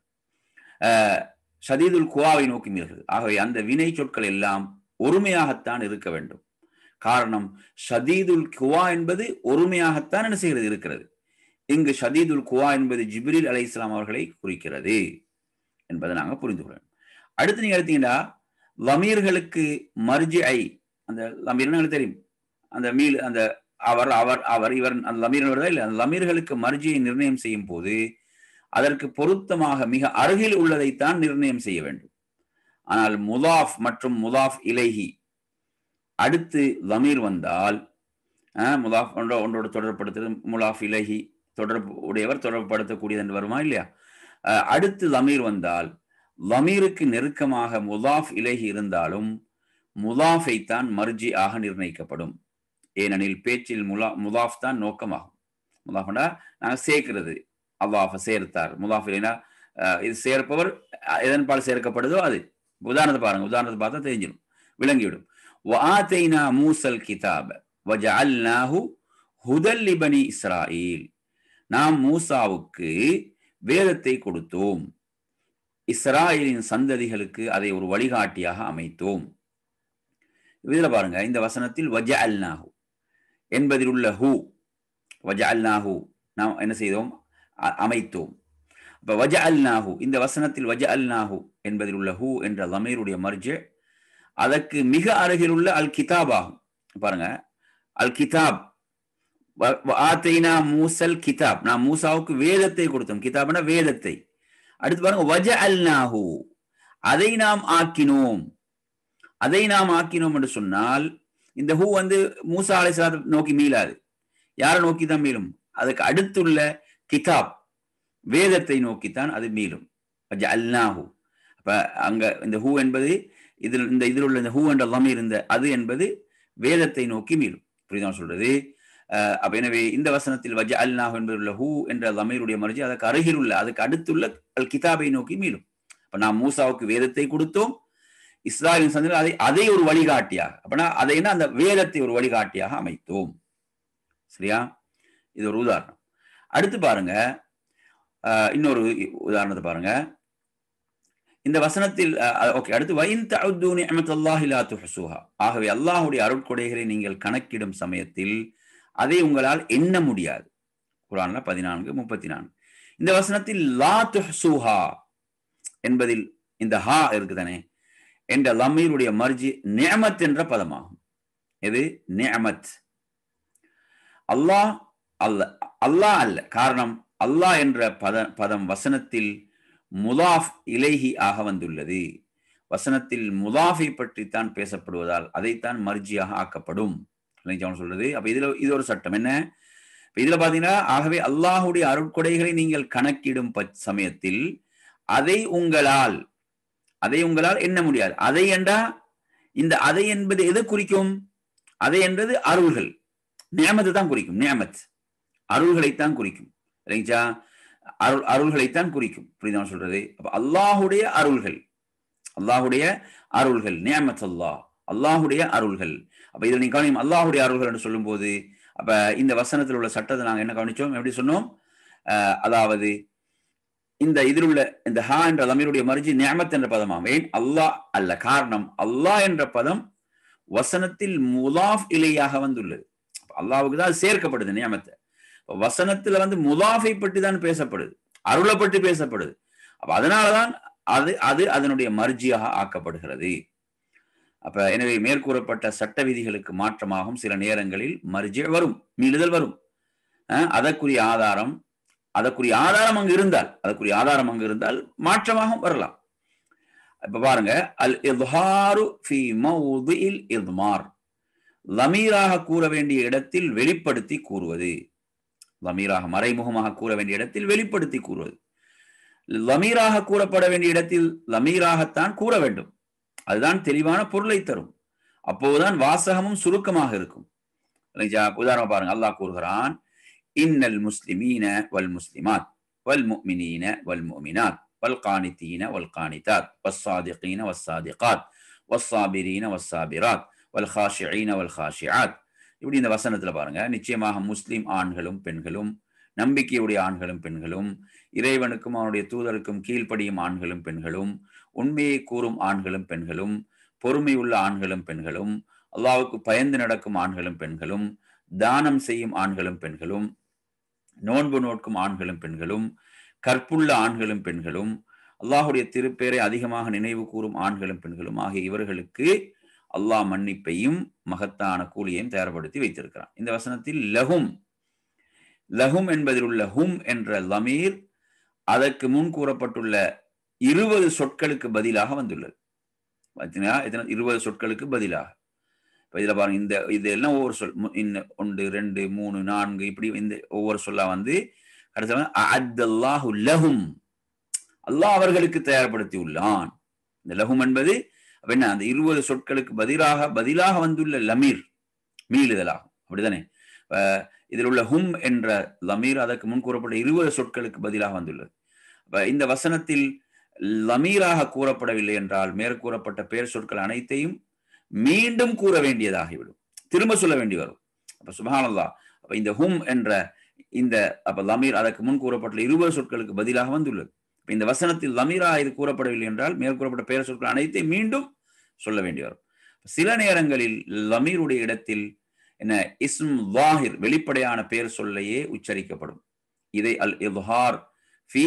ஷதீதுல் குவாவை நோக்கி மீறுகிறது. ஆகவே அந்த வினை சொற்கள் எல்லாம் ஒருமையாகத்தான் இருக்க வேண்டும். காரணம், ஷதீதுல் குவா என்பது ஒருமையாகத்தான் என்ன செய்கிறது இருக்கிறது. இங்கு ஷதீதுல் குவா என்பது ஜிப்ரீல் அலைஹிஸ்ஸலாம் அவர்களை குறிக்கிறது என்பதை நாங்கள் புரிந்து கொள்ளணும். அடுத்து நீங்க எடுத்தீங்கன்னா லமீர்களுக்கு மர்ஜிஐ, அந்த லமீர் தெரியும், அந்த மீள் அந்த அவர் அவர் அவர் இவர் அந்த லமீர் வருதா இல்லை, அந்த லமீர்களுக்கு மர்ஜியை நிர்ணயம் செய்யும் போது அதற்கு பொருத்தமாக மிக அருகில் உள்ளதைத்தான் நிர்ணயம் செய்ய வேண்டும். ஆனால் முதாஃப் மற்றும் முதாஃப் இலைஹி அடுத்து லமீர் வந்தால் முதாஃப் ஒன்றோடு தொடர்படுத்துறது, முலாஃப் இலைஹி தொடர்பு உடையவர் தொடர்புபடுத்தக்கூடியது என்று வருமா இல்லையா? அடுத்து லமீர் வந்தால் லமீருக்கு நெருக்கமாக முதாஃப் இலைஹி இருந்தாலும் முதாஃபை தான் மர்ஜி ஆக நிர்ணயிக்கப்படும். ஏனெனில் பேச்சில் முதாஃப் தான் நோக்கமாகும். முதாஃப்னா நாங்கள் சேர்க்கிறது, அல்லாஹ் சேர்த்தார். முதாஃப் இலைனா இது சேர்ப்பவர் எதன்பால் சேர்க்கப்படுதோ அது. உதாரணத்தை பாருங்க, உதாரணத்தை பார்த்தா தெரிஞ்சிடும், விளங்கிவிடும். வஆதைனா மூசல் கிதாப வஜஅல்நாஹு ஹுதல் லிபனி இஸ்ராயீல். நாம் மூசாவுக்கு வேதத்தை கொடுத்தோம், இஸ்ராயேலின் சந்ததிகளுக்கு அதை ஒரு வழிகாட்டியாக அமைத்தோம். இதுல பாருங்க, இந்த வசனத்தில் வஜஅல்நாஹு என்பதில் உள்ள ஹூ, வஜஅல்நாஹு நாம் என்ன செய்தோம், அமைத்தோம். அப்ப வஜஅல்நாஹு, இந்த வசனத்தில் வஜஅல்நாஹு என்பதில் உள்ள ஹூ என்ற லமீருடைய மர்ஜி அதற்கு மிக அருகில் உள்ள அல் கிதாப் ஆகும். பாருங்க, அல் கிதாப், ஆத்தைனா மூசல் கிதாப், நாம் மூசாவுக்கு வேதத்தை கொடுத்தோம். கிதாப்னா வேதத்தை. அடுத்து பாருங்க வஜஅல்நாஹு, அதை நாம் ஆக்கினோம். அதை நாம் ஆக்கினோம் என்று சொன்னால் இந்த ஹூ மூசா அலைஹிஸ்ஸலாம் நோக்கி மீளாது. யாரை நோக்கி தான் மீளும்? அதுக்கு அடுத்துள்ள கிதாப் வேதத்தை நோக்கித்தான் அது மீளும். வஜஅல்நாஹு. அப்ப அங்க இந்த ஹூ என்பது இதில் உள்ள இந்த ஹூ என்ற லமீர் அது என்பது வேதத்தை நோக்கி மீளும். புரியுதா சொல்றது? அப்ப எனவே இந்த வசனத்தில் வஜஅல்நாஹு என்பதில் உள்ள ஹூ என்ற லமீருடைய மர்ஜி அதற்கு அருகில் உள்ள அதுக்கு அடுத்துள்ள அல் கிதாபை நோக்கி மீளும். அப்ப நாம் மூசாவுக்கு வேதத்தை கொடுத்தோம், இஸ்ராயேலின் சந்ததிகள் அதை ஒரு வழிகாட்டியாக, அப்படின்னா அதை அந்த வேதத்தை ஒரு வழிகாட்டியாக அமைத்தோம். சரியா? இது ஒரு உதாரணம். அடுத்து பாருங்க, இன்னொரு உதாரணத்தை பாருங்க. இந்த வசனத்தில் ஓகே, அடுத்து வைன் தஅது நிஅமத்தல்லாஹி லா துஹ்ஸூஹா. ஆகவே அல்லாஹ்வுடைய அருட்கொடைகளை நீங்கள் கணக்கிடும் சமயத்தில் அதை உங்களால் எண்ண முடியாது. குர்ஆன்ல 14:34. இந்த வசனத்தில் லா துஹ்ஸூஹா என்பதில் இந்த ஹா இருக்குதானே என்ற லமீருடைய மர்ஜி நிஅமத் என்ற பதமாகும். எது? நிஅமத். அல்லாஹ் அல்லாஹ் அல்ல. காரணம், அல்லாஹ் என்ற பதம் வசனத்தில் முதாஃப் இலைஹி ஆக வந்துள்ளது. வசனத்தில் முதாஃபை பற்றித்தான் பேசப்படுவதால் அதைத்தான் மர்ஜியாக ஆக்கப்படும் சொல்றது. அப்ப இது ஒரு சட்டம். என்ன இதுல பாத்தீங்கன்னா, ஆகவே அல்லாஹுடைய அருட்கொடைகளை நீங்கள் கணக்கிடும் சமயத்தில் அதை உங்களால் எண்ண முடியாது. அதை என்றா இந்த அதை என்பது எது குறிக்கும்? அதை என்பது அருள்கள், நியமத்தை தான் குறிக்கும். நியமத் அருள்களைத்தான் குறிக்கும். இல்லைங்களா? அருள்களைத்தான் குறிக்கும். புரியுதா சொல்றது? அப்ப அல்லாஹுடைய அருள்கள் நியமத் அல்லாஹ், அல்லாஹுடைய அருள்கள். அப்ப இதில் நீங்க கவனியும், அல்லாஹுடைய அருள்கள் என்று சொல்லும் போது அப்ப இந்த வசனத்தில் உள்ள சட்டத்தை நாங்க என்ன கவனிச்சோம்? எப்படி சொன்னோம்? அதாவது இந்த இதில் உள்ள இந்த ஹா என்ற லமீருடைய மர்ஜி நியமத் என்ற பதமாகும். ஏன்? அல்லாஹ் அல்ல. காரணம், அல்லாஹ் என்ற பதம் வசனத்தில் முதாஃப் இலையாக வந்துள்ளது. அல்லாஹ்வுக்கு தான் சேர்க்கப்படுது நியமத்தை. வசனத்துல முதாஃபை பற்றி தான் பேசப்படுது, அருளை பற்றி பேசப்படுது. அப்ப அதனாலதான் அது அதனுடைய மர்ஜியாக ஆக்கப்படுகிறது. அப்ப எனவே மேற்கூறப்பட்ட சட்ட விதிகளுக்கு மாற்றமாகவும் சில நேரங்களில் மர்ஜி வரும், மீளுதல் வரும். அதற்குரிய ஆதாரம் அங்கு இருந்தால் மாற்றமாகவும் வரலாம். இப்ப பாருங்க, அல் இத்ஹாரு ஃபீ மௌதிஇல் இத்மார், லமீராக கூற வேண்டிய இடத்தில் வெளிப்படுத்தி கூறுவது. லமீராக மறைமுகமாக கூற வேண்டிய இடத்தில் வெளிப்படுத்தி கூறுவது. லமீராக கூறப்பட வேண்டிய இடத்தில் லமீராகத்தான் கூற வேண்டும். அதுதான் தெளிவான பொருளை தரும். அப்போதுதான் வாசகமும் சுருக்கமாக இருக்கும். உதாரணம் பாருங்க, அல்லாஹ் கூறுகிறான், இன்னல் முஸ்லிமீன வல் முஸ்லிமாத் வல் முஃமினீன வல் முஃமினாத் வல் கானிதீன வல் கானிதாத் வஸ்ஸாதிகீன வஸ்ஸாதிகாத் வஸ்ஸாபிரீன வஸ்ஸாபிராத் வல் காஷிஈன வல் காஷிஆத். இப்படி இந்த வசனத்துல பாருங்க, நிச்சயமாக முஸ்லிம் ஆண்களும் பெண்களும், நம்பிக்கையுடைய ஆண்களும் பெண்களும், இறைவனுக்கும் அவனுடைய தூதருக்கும் கீழ்ப்படியும் ஆண்களும் பெண்களும், உண்மையை கூறும் ஆண்களும் பெண்களும், பொறுமையுள்ள ஆண்களும் பெண்களும், அல்லாஹ்வுக்கு பயந்து நடக்கும் ஆண்களும் பெண்களும், தானம் செய்யும் ஆண்களும் பெண்களும், நோன்பு நோக்கும் ஆண்களும் பெண்களும், கற்புள்ள ஆண்களும் பெண்களும், அல்லாஹுடைய திருப்பேரை அதிகமாக நினைவு கூறும் ஆண்களும் பெண்களும் ஆகிய இவர்களுக்கு அல்லாஹ் மன்னிப்பையும் மகத்தான கூலியையும் தயார்படுத்தி வைத்திருக்கிறான். இந்த வசனத்தில் லஹும் லஹும் என்பதில் உள்ள ஹும் என்ற லமீர் அதற்கு முன் கூறப்பட்டுள்ள 20 சொற்களுக்கு பதிலாக வந்துள்ளது. பார்த்தீங்கன்னா 20 சொற்களுக்கு பதிலாக. இப்போ இதில் பாருங்க, இதெல்லாம் ஒவ்வொரு சொல் 1 2 3 4 இப்படி இந்த ஒவ்வொரு சொல்லா வந்து கடைசியாக அஅத்தல்லாஹு லஹும், அல்லாஹ் அவர்களுக்கு தயார்படுத்தி உள்ளான். இந்த லஹும் என்பது என்ன, அந்த 20 சொற்களுக்கு பதிலாக வந்துள்ள லமீர் மீளுதலாகும். அப்படித்தானே? இதில் உள்ள ஹும் என்ற லமீர் அதற்கு முன் கூறப்பட்ட 20 சொற்களுக்கு பதிலாக வந்துள்ளது. இந்த வசனத்தில் லமீராக கூறப்படவில்லை என்றால் மேற்கூறப்பட்ட பெயர் சொற்கள் அனைத்தையும் மீண்டும் கூற வேண்டியதாகிவிடும், திரும்ப சொல்ல வேண்டி வரும். அப்ப சுப்ஹானல்லாஹ், அப்ப இந்த ஹும் என்ற இந்த லமீர் அதற்கு முன் கூறப்பட்ட 20 சொற்களுக்கு பதிலாக வந்துள்ளது. இந்த வசனத்தில் லமீராக இது கூறப்படவில்லை என்றால் மேற்கூறப்பட்ட பெயர் சொற்கள் அனைத்தையும் மீண்டும் சொல்ல வேண்டி வரும். சில நேரங்களில் லமீருடைய இடத்தில் என்ன இஸ்ம் ஸாஹிர் வெளிப்படையான பெயர் சொல்லையே உச்சரிக்கப்படும். இதை அல் இத்ஹார் ஃபி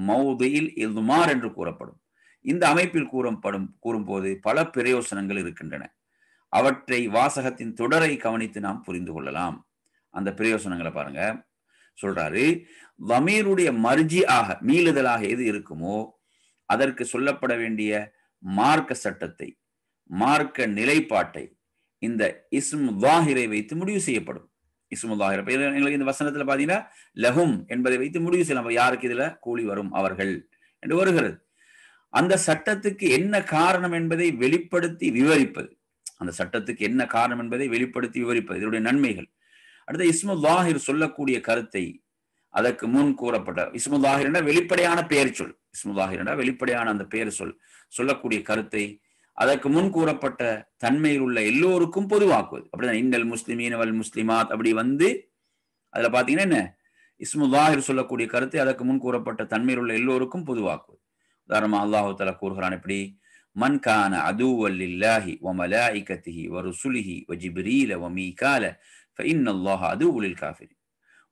மௌதிஇல் இத்மார் என்று கூறப்படும். இந்த அமைப்பில் கூறும்போது பல பிரயோசனங்கள் இருக்கின்றன. அவற்றை வாசகத்தின் தொடரை கவனித்து நாம் புரிந்து கொள்ளலாம். அந்த பிரயோசனங்களை பாருங்க. சொல்றாரு, லமீருடைய மர்ஜிஆக மீளுதலாக எது இருக்குமோ அதற்கு சொல்லப்பட வேண்டிய மார்க்க சட்டத்தை, மார்க்க நிலைப்பாட்டை இந்த இஸ்ம் ஸாஹிரை வைத்து முடிவு செய்யப்படும். இஸ்மு ஸாஹிர் எங்களுக்கு இந்த வசனத்துல பாத்தீங்கன்னா லஹும் என்பதை வைத்து முடிவு செய்யலாம். யாருக்கு இதுல கூலி வரும், அவர்கள் என்று வருகிறது. அந்த சட்டத்துக்கு என்ன காரணம் என்பதை வெளிப்படுத்தி விவரிப்பது, அந்த சட்டத்துக்கு என்ன காரணம் என்பதை வெளிப்படுத்தி விவரிப்பது இதனுடைய நன்மைகள். அடுத்த இஸ்மு ஸாஹிர் சொல்லக்கூடிய கருத்தை அதற்கு முன் கூறப்பட்ட இஸ்மு ஸாஹிர் என்ற வெளிப்படையான பெயர் சொல், இஸ்மு ஸாஹிர் என்ற வெளிப்படையான அந்த பெயர் சொல் சொல்லக்கூடிய கருத்தை அதற்கு முன் கூறப்பட்ட தன்மையில் உள்ள எல்லோருக்கும் பொதுவாக்குவது. அப்படிதான் இன்னல் முஸ்லிமீன வல் முஸ்லிமாத் அப்படி வந்து அதுல பாத்தீங்கன்னா என்ன இஸ்மு ஸாஹிர் சொல்லக்கூடிய கருத்தை அதற்கு முன் கூறப்பட்ட தன்மையில் உள்ள எல்லோருக்கும் பொதுவாக்குவது. உதாரணமா அல்லாஹ் தஆலா கூறுகிறான், எப்படி மன் கான அதுவல் லில்லாஹி வ மலாயிகத்திஹி வ ருசுலிஹி வ ஜிப்ரீல வ மீகால ஃபஇன்னல்லாஹ அதுவுல் லில் காஃபிரின்.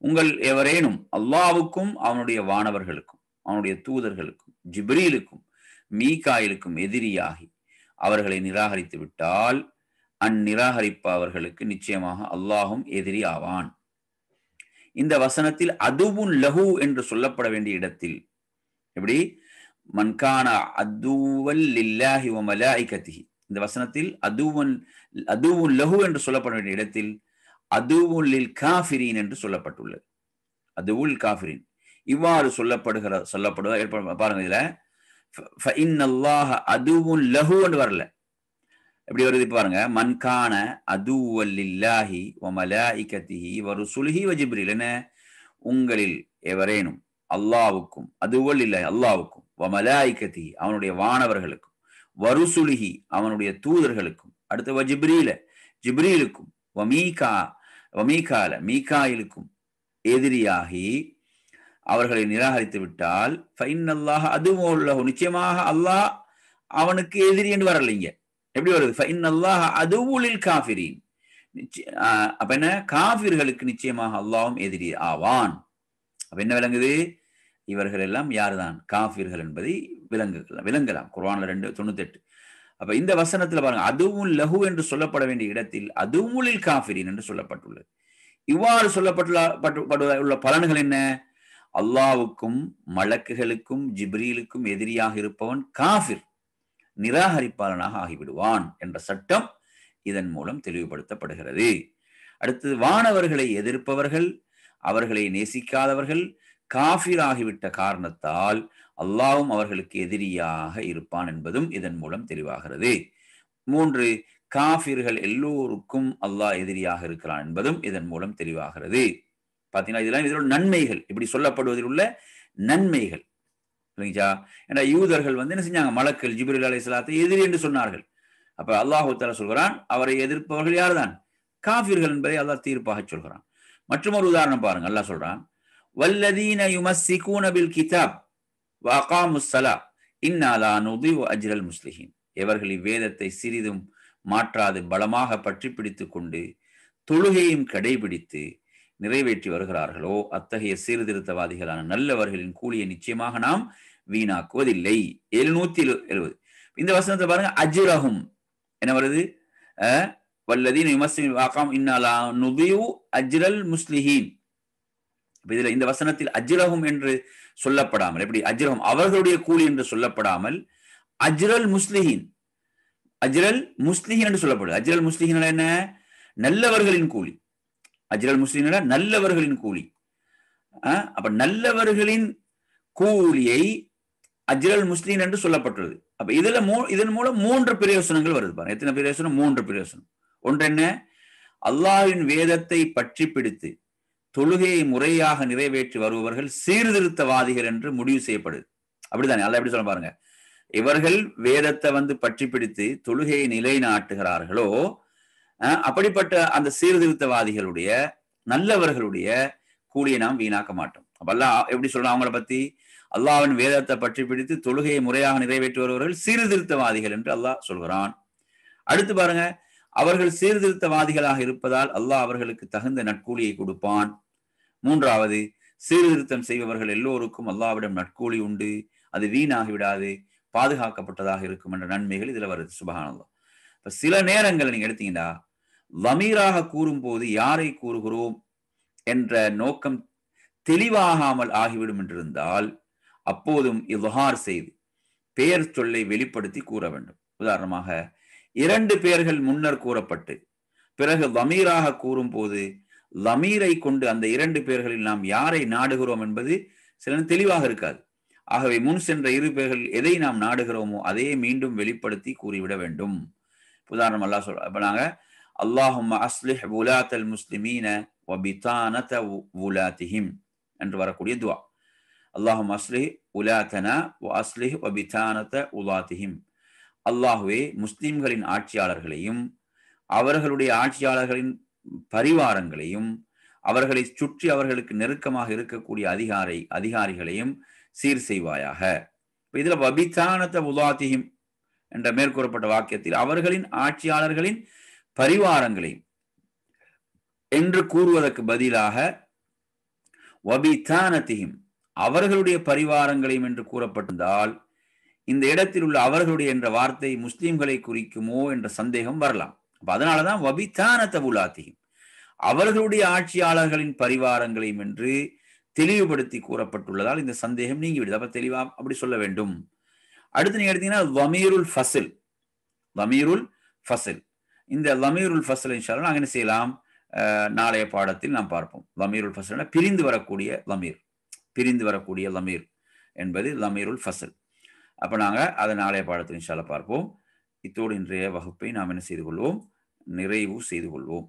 உங்கள் எவரேனும் அல்லாஹ்வுக்கும் அவனுடைய வானவர்களுக்கும் அவனுடைய தூதர்களுக்கும் ஜிப்ரீலுக்கும் மீகாயிலுக்கும் எதிரியாகி அவர்களை நிராகரித்து விட்டால் அந்நிராகரிப்பவர்களுக்கு நிச்சயமாக அல்லாஹும் எதிரி ஆவான். இந்த வசனத்தில் அதுவுன் லஹு என்று சொல்லப்பட வேண்டிய இடத்தில் எப்படி மன்கான அதுவல் லில்லாஹி வ மலாயிகத்திஹி, இந்த வசனத்தில் அதுவுன் லஹு என்று சொல்லப்பட வேண்டிய இடத்தில் அதுவுன் லில் காஃபிரீன் என்று சொல்லப்பட்டுள்ளது. அதுவுல் காஃபிரீன் இவ்வாறு சொல்லப்படுவதா பாருங்க. இதுல ஃபஇன்னல்லாஹ அதுவுன் லஹு என்று வரல, எப்படி வருது பாருங்க. மன்கான அதுவல் லில்லாஹி வ மலாயிகத்திஹி வ ருசுலிஹி வ ஜிப்ரீல், என்ன உங்களில் எவரேனும் அல்லாஹ்வுக்கும் அதுவல் லில்லாஹி அல்லாஹ்வுக்கும் வ மலாயிகத்திஹி அவனுடைய வானவர்களுக்கும் வ ருசுலிஹி அவனுடைய தூதர்களுக்கும் அடுத்து வ ஜிப்ரீலுக்கும் வ மீகால மீகாயிலுக்கும் எதிரியாகி அவர்களை நிராகரித்து விட்டால் ஃபஇன்னல்லாஹ அதுவுன் லஹு நிச்சயமாக அல்லாஹ் அவனுக்கு எதிரி என்று வரலைங்க. எப்படி வருது? ஃபஇன்னல்லாஹ அதுவுல் லில் காஃபிரீன், அப்ப என்ன காஃபிர்களுக்கு நிச்சயமாக அல்லாஹ்வும் எதிரி ஆவான். அப்ப என்ன விளங்குது? இவர்கள் எல்லாம் யார்தான் காஃபிர்கள் என்பதை விளங்கலாம். குர்ஆன்ல 2:98. அப்ப இந்த வசனத்துல பாருங்க, அதுவுன் லஹு என்று சொல்லப்பட வேண்டிய இடத்தில் அதுவுல் லில் காஃபிரீன் என்று சொல்லப்பட்டுள்ளது. இவ்வாறு சொல்லப்பட்டுள்ள பலன்கள் என்ன? அல்லாஹ்வுக்கும் மலக்குகளுக்கும் ஜிப்ரீலுக்கும் எதிரியாக இருப்பவன் காஃபிர், நிராகரிப்பாளனாக ஆகிவிடுவான் என்ற சட்டம் இதன் மூலம் தெளிவுபடுத்தப்படுகிறது. அடுத்து வானவர்களை எதிர்ப்பவர்கள், அவர்களை நேசிக்காதவர்கள் காஃபிர் ஆகிவிட்ட காரணத்தால் அல்லாஹ்வும் அவர்களுக்கு எதிரியாக இருப்பான் என்பதும் இதன் மூலம் தெளிவாகிறது. 3, காஃபிர்கள் எல்லோருக்கும் அல்லாஹ் எதிரியாக இருக்கிறான் என்பதும் இதன் மூலம் தெளிவாகிறது. பாத்தீங்கன்னா இதெல்லாம் இதோட நன்மைகள், இப்படி சொல்லப்படுவதில் உள்ள நன்மைகள் இல்லைங்களா? ஏன்னா யூதர்கள் வந்து என்ன செஞ்சாங்க, மலக்குகள் ஜிப்ரீல் அலைஹிஸ்ஸலாத்தை எதிரி என்று சொன்னார்கள். அப்ப அல்லாஹ் தஆலா சொல்கிறான், அவரை எதிர்ப்பவர்கள் யார்தான்? காஃபிர்கள் என்பதை அல்லாஹ் தீர்ப்பாக சொல்கிறான். மற்றும் ஒரு உதாரணம் பாருங்க, அல்லாஹ் சொல்றான், வல்லதீன யுமஸ்ஸிகூன பில் கிதாப் வ அகாமுஸ் ஸலா இன்னா லா நுதிஉ அஜ்ரல் முஸ்லிஹீன். எவர்கள் இவ்வேதத்தை சிறிதும் மாற்றாது பலமாக பற்றி பிடித்துக் கொண்டு தொழுகையும் கடைபிடித்து நிறைவேற்றி வருகிறார்களோ அத்தகைய சீர்திருத்தவாதிகளான நல்லவர்களின் கூலியை நிச்சயமாக நாம் வீணாக்குவதில்லை. 770. இந்த வசனத்தை பாருங்க, அஜ்ரஹும் என்ன வருது? வல்லதீன யுமஸ்ஸிகூன பில் அகாம் இன்னா லா நுதிஉ அஜ்ரல் முஸ்லிஹீன். இதுல இந்த வசனத்தில் அஜ்ரஹும் என்று சொல்லப்படாமல், எப்படி அஜ்ரஹும் அவர்களுடைய கூலி என்று சொல்லப்படாமல் அஜ்ரல் முஸ்லிஹீன், அஜ்ரல் முஸ்லிஹீன் என்று சொல்லப்படுது. அஜ்ரல் முஸ்லிஹீன் என்ன? நல்லவர்களின் கூலி. அஜ்ரல் முஸ்லிஹீன் நல்லவர்களின் கூலி. அப்ப நல்லவர்களின் கூலியை அஜ்ரல் முஸ்லிஹீன் என்று சொல்லப்பட்டுள்ளது. அப்ப இதன் மூலம் 3 பிரயோசனங்கள் வருது பாருங்க. எத்தனை பிரயோசனம்? 3 பிரயோசனம். ஒன்று என்ன? அல்லாஹ்வின் வேதத்தை பற்றி பிடித்து தொழுகையை முறையாக நிறைவேற்றி வருபவர்கள் சீர்திருத்தவாதிகள் என்று முடிவு செய்யப்படுது. அப்படித்தானே? அல்ல எப்படி சொல்ல பாருங்க, இவர்கள் வேதத்தை பற்றி பிடித்து தொழுகையை நிலைநாட்டுகிறார்களோ அப்படிப்பட்ட அந்த சீர்திருத்தவாதிகளுடைய நல்லவர்களுடைய கூலியை நாம் வீணாக்க மாட்டோம். அப்ப அல்லாஹ் எப்படி சொல்றான் அவங்கள பத்தி? அல்லாஹ்வின் வேதத்தை பற்றி பிடித்து தொழுகையை முறையாக நிறைவேற்றி வருபவர்கள் சீர்திருத்தவாதிகள் என்று அல்லாஹ் சொல்கிறான். அடுத்து பாருங்க, அவர்கள் சீர்திருத்தவாதிகளாக இருப்பதால் அல்லாஹ் அவர்களுக்கு தகுந்த நற்கூலியை கொடுப்பான். 3வது, சீர்திருத்தம் செய்பவர்கள் எல்லோருக்கும் அல்லாஹ்விடம் நற்கூலி உண்டு, அது வீணாகி விடாது, பாதுகாக்கப்பட்டதாக இருக்கும் என்ற நன்மைகள் இதுல வருது. சுப்ஹானல்லாஹ். இப்ப சில நேரங்களை நீங்க எடுத்தீங்கன்னா லமீராக கூறும் போது யாரை கூறுகிறோம் என்ற நோக்கம் தெளிவாகாமல் ஆகிவிடும் என்றிருந்தால் அப்போதும் இல்ஹார் செய்து பெயர் சொல்லை வெளிப்படுத்தி கூற வேண்டும். உதாரணமாக 2 பெயர்கள் முன்னர் கூறப்பட்டு பிறகு லமீராக கூறும் போது லமீரை கொண்டு அந்த 2 பெயர்களில் நாம் யாரை நாடுகிறோம் என்பது சில தெளிவாக இருக்காது. ஆகவே முன் சென்ற 2 பெயர்கள் எதை நாம் நாடுகிறோமோ அதை மீண்டும் வெளிப்படுத்தி கூறிவிட வேண்டும். உதாரணம் அல்லாஹ் சொல்ற, அப்ப நாங்க அல்லாஹும்ம அஸ்லிஹ் உலாத்தல் முஸ்லிமீன வ பிதானத உலாத்திஹிம் என்று வரக்கூடிய துஆ. அல்லாஹும்ம அஸ்லிஹ் உலாத்தனா வ அஸ்லிஹ் வ பிதானத உலாத்திஹிம். அல்லாஹ்வே முஸ்லிம்களின் ஆட்சியாளர்களையும் அவர்களுடைய ஆட்சியாளர்களின் பரிவாரங்களையும் அவர்களை சுற்றி அவர்களுக்கு நெருக்கமாக இருக்கக்கூடிய அதிகாரிகளையும் சீர் செய்வாயாக. இதுல வபிதானத உலாத்திஹிம் என்ற மேற்கூறப்பட்ட வாக்கியத்தில் அவர்களின் ஆட்சியாளர்களின் பரிவாரங்களையும் என்று கூறுவதற்கு பதிலாக வபிதானதிஹிம் அவர்களுடைய பரிவாரங்களையும் என்று கூறப்பட்டிருந்தால் இந்த இடத்தில் உள்ள அவர்களுடைய என்ற வார்த்தை முஸ்லிம்களை குறிக்குமோ என்ற சந்தேகம் வரலாம். அதனாலதான் வபிதானத உலாத்திஹிம் அவர்களுடைய ஆட்சியாளர்களின் பரிவாரங்களையும் என்று தெளிவுபடுத்தி கூறப்பட்டுள்ளதால் இந்த சந்தேகம் நீங்கிவிடுது. அப்ப தெளிவா அப்படி சொல்ல வேண்டும். அடுத்து நீங்க எடுத்தீங்கன்னா லமீருல் ஃபஸ்ல். லமீருல் ஃபஸ்ல், இந்த லமீருல் ஃபஸ்ல் இன்ஷா அல்லாஹ் நாங்க என்ன செய்யலாம், நாளைய பாடத்தில் நாம் பார்ப்போம். லமீருல் ஃபஸ்ல் பிரிந்து வரக்கூடிய லமீர், பிரிந்து வரக்கூடிய லமீர் என்பது லமீருல் ஃபஸ்ல். அப்ப நாங்க அதை நாளைய பாடத்தில் இன்ஷா அல்லாஹ் பார்ப்போம். இத்தோடு இன்றைய வகுப்பை நாம் என்ன செய்து கொள்வோம், நிறைவு செய்து கொள்வோம்.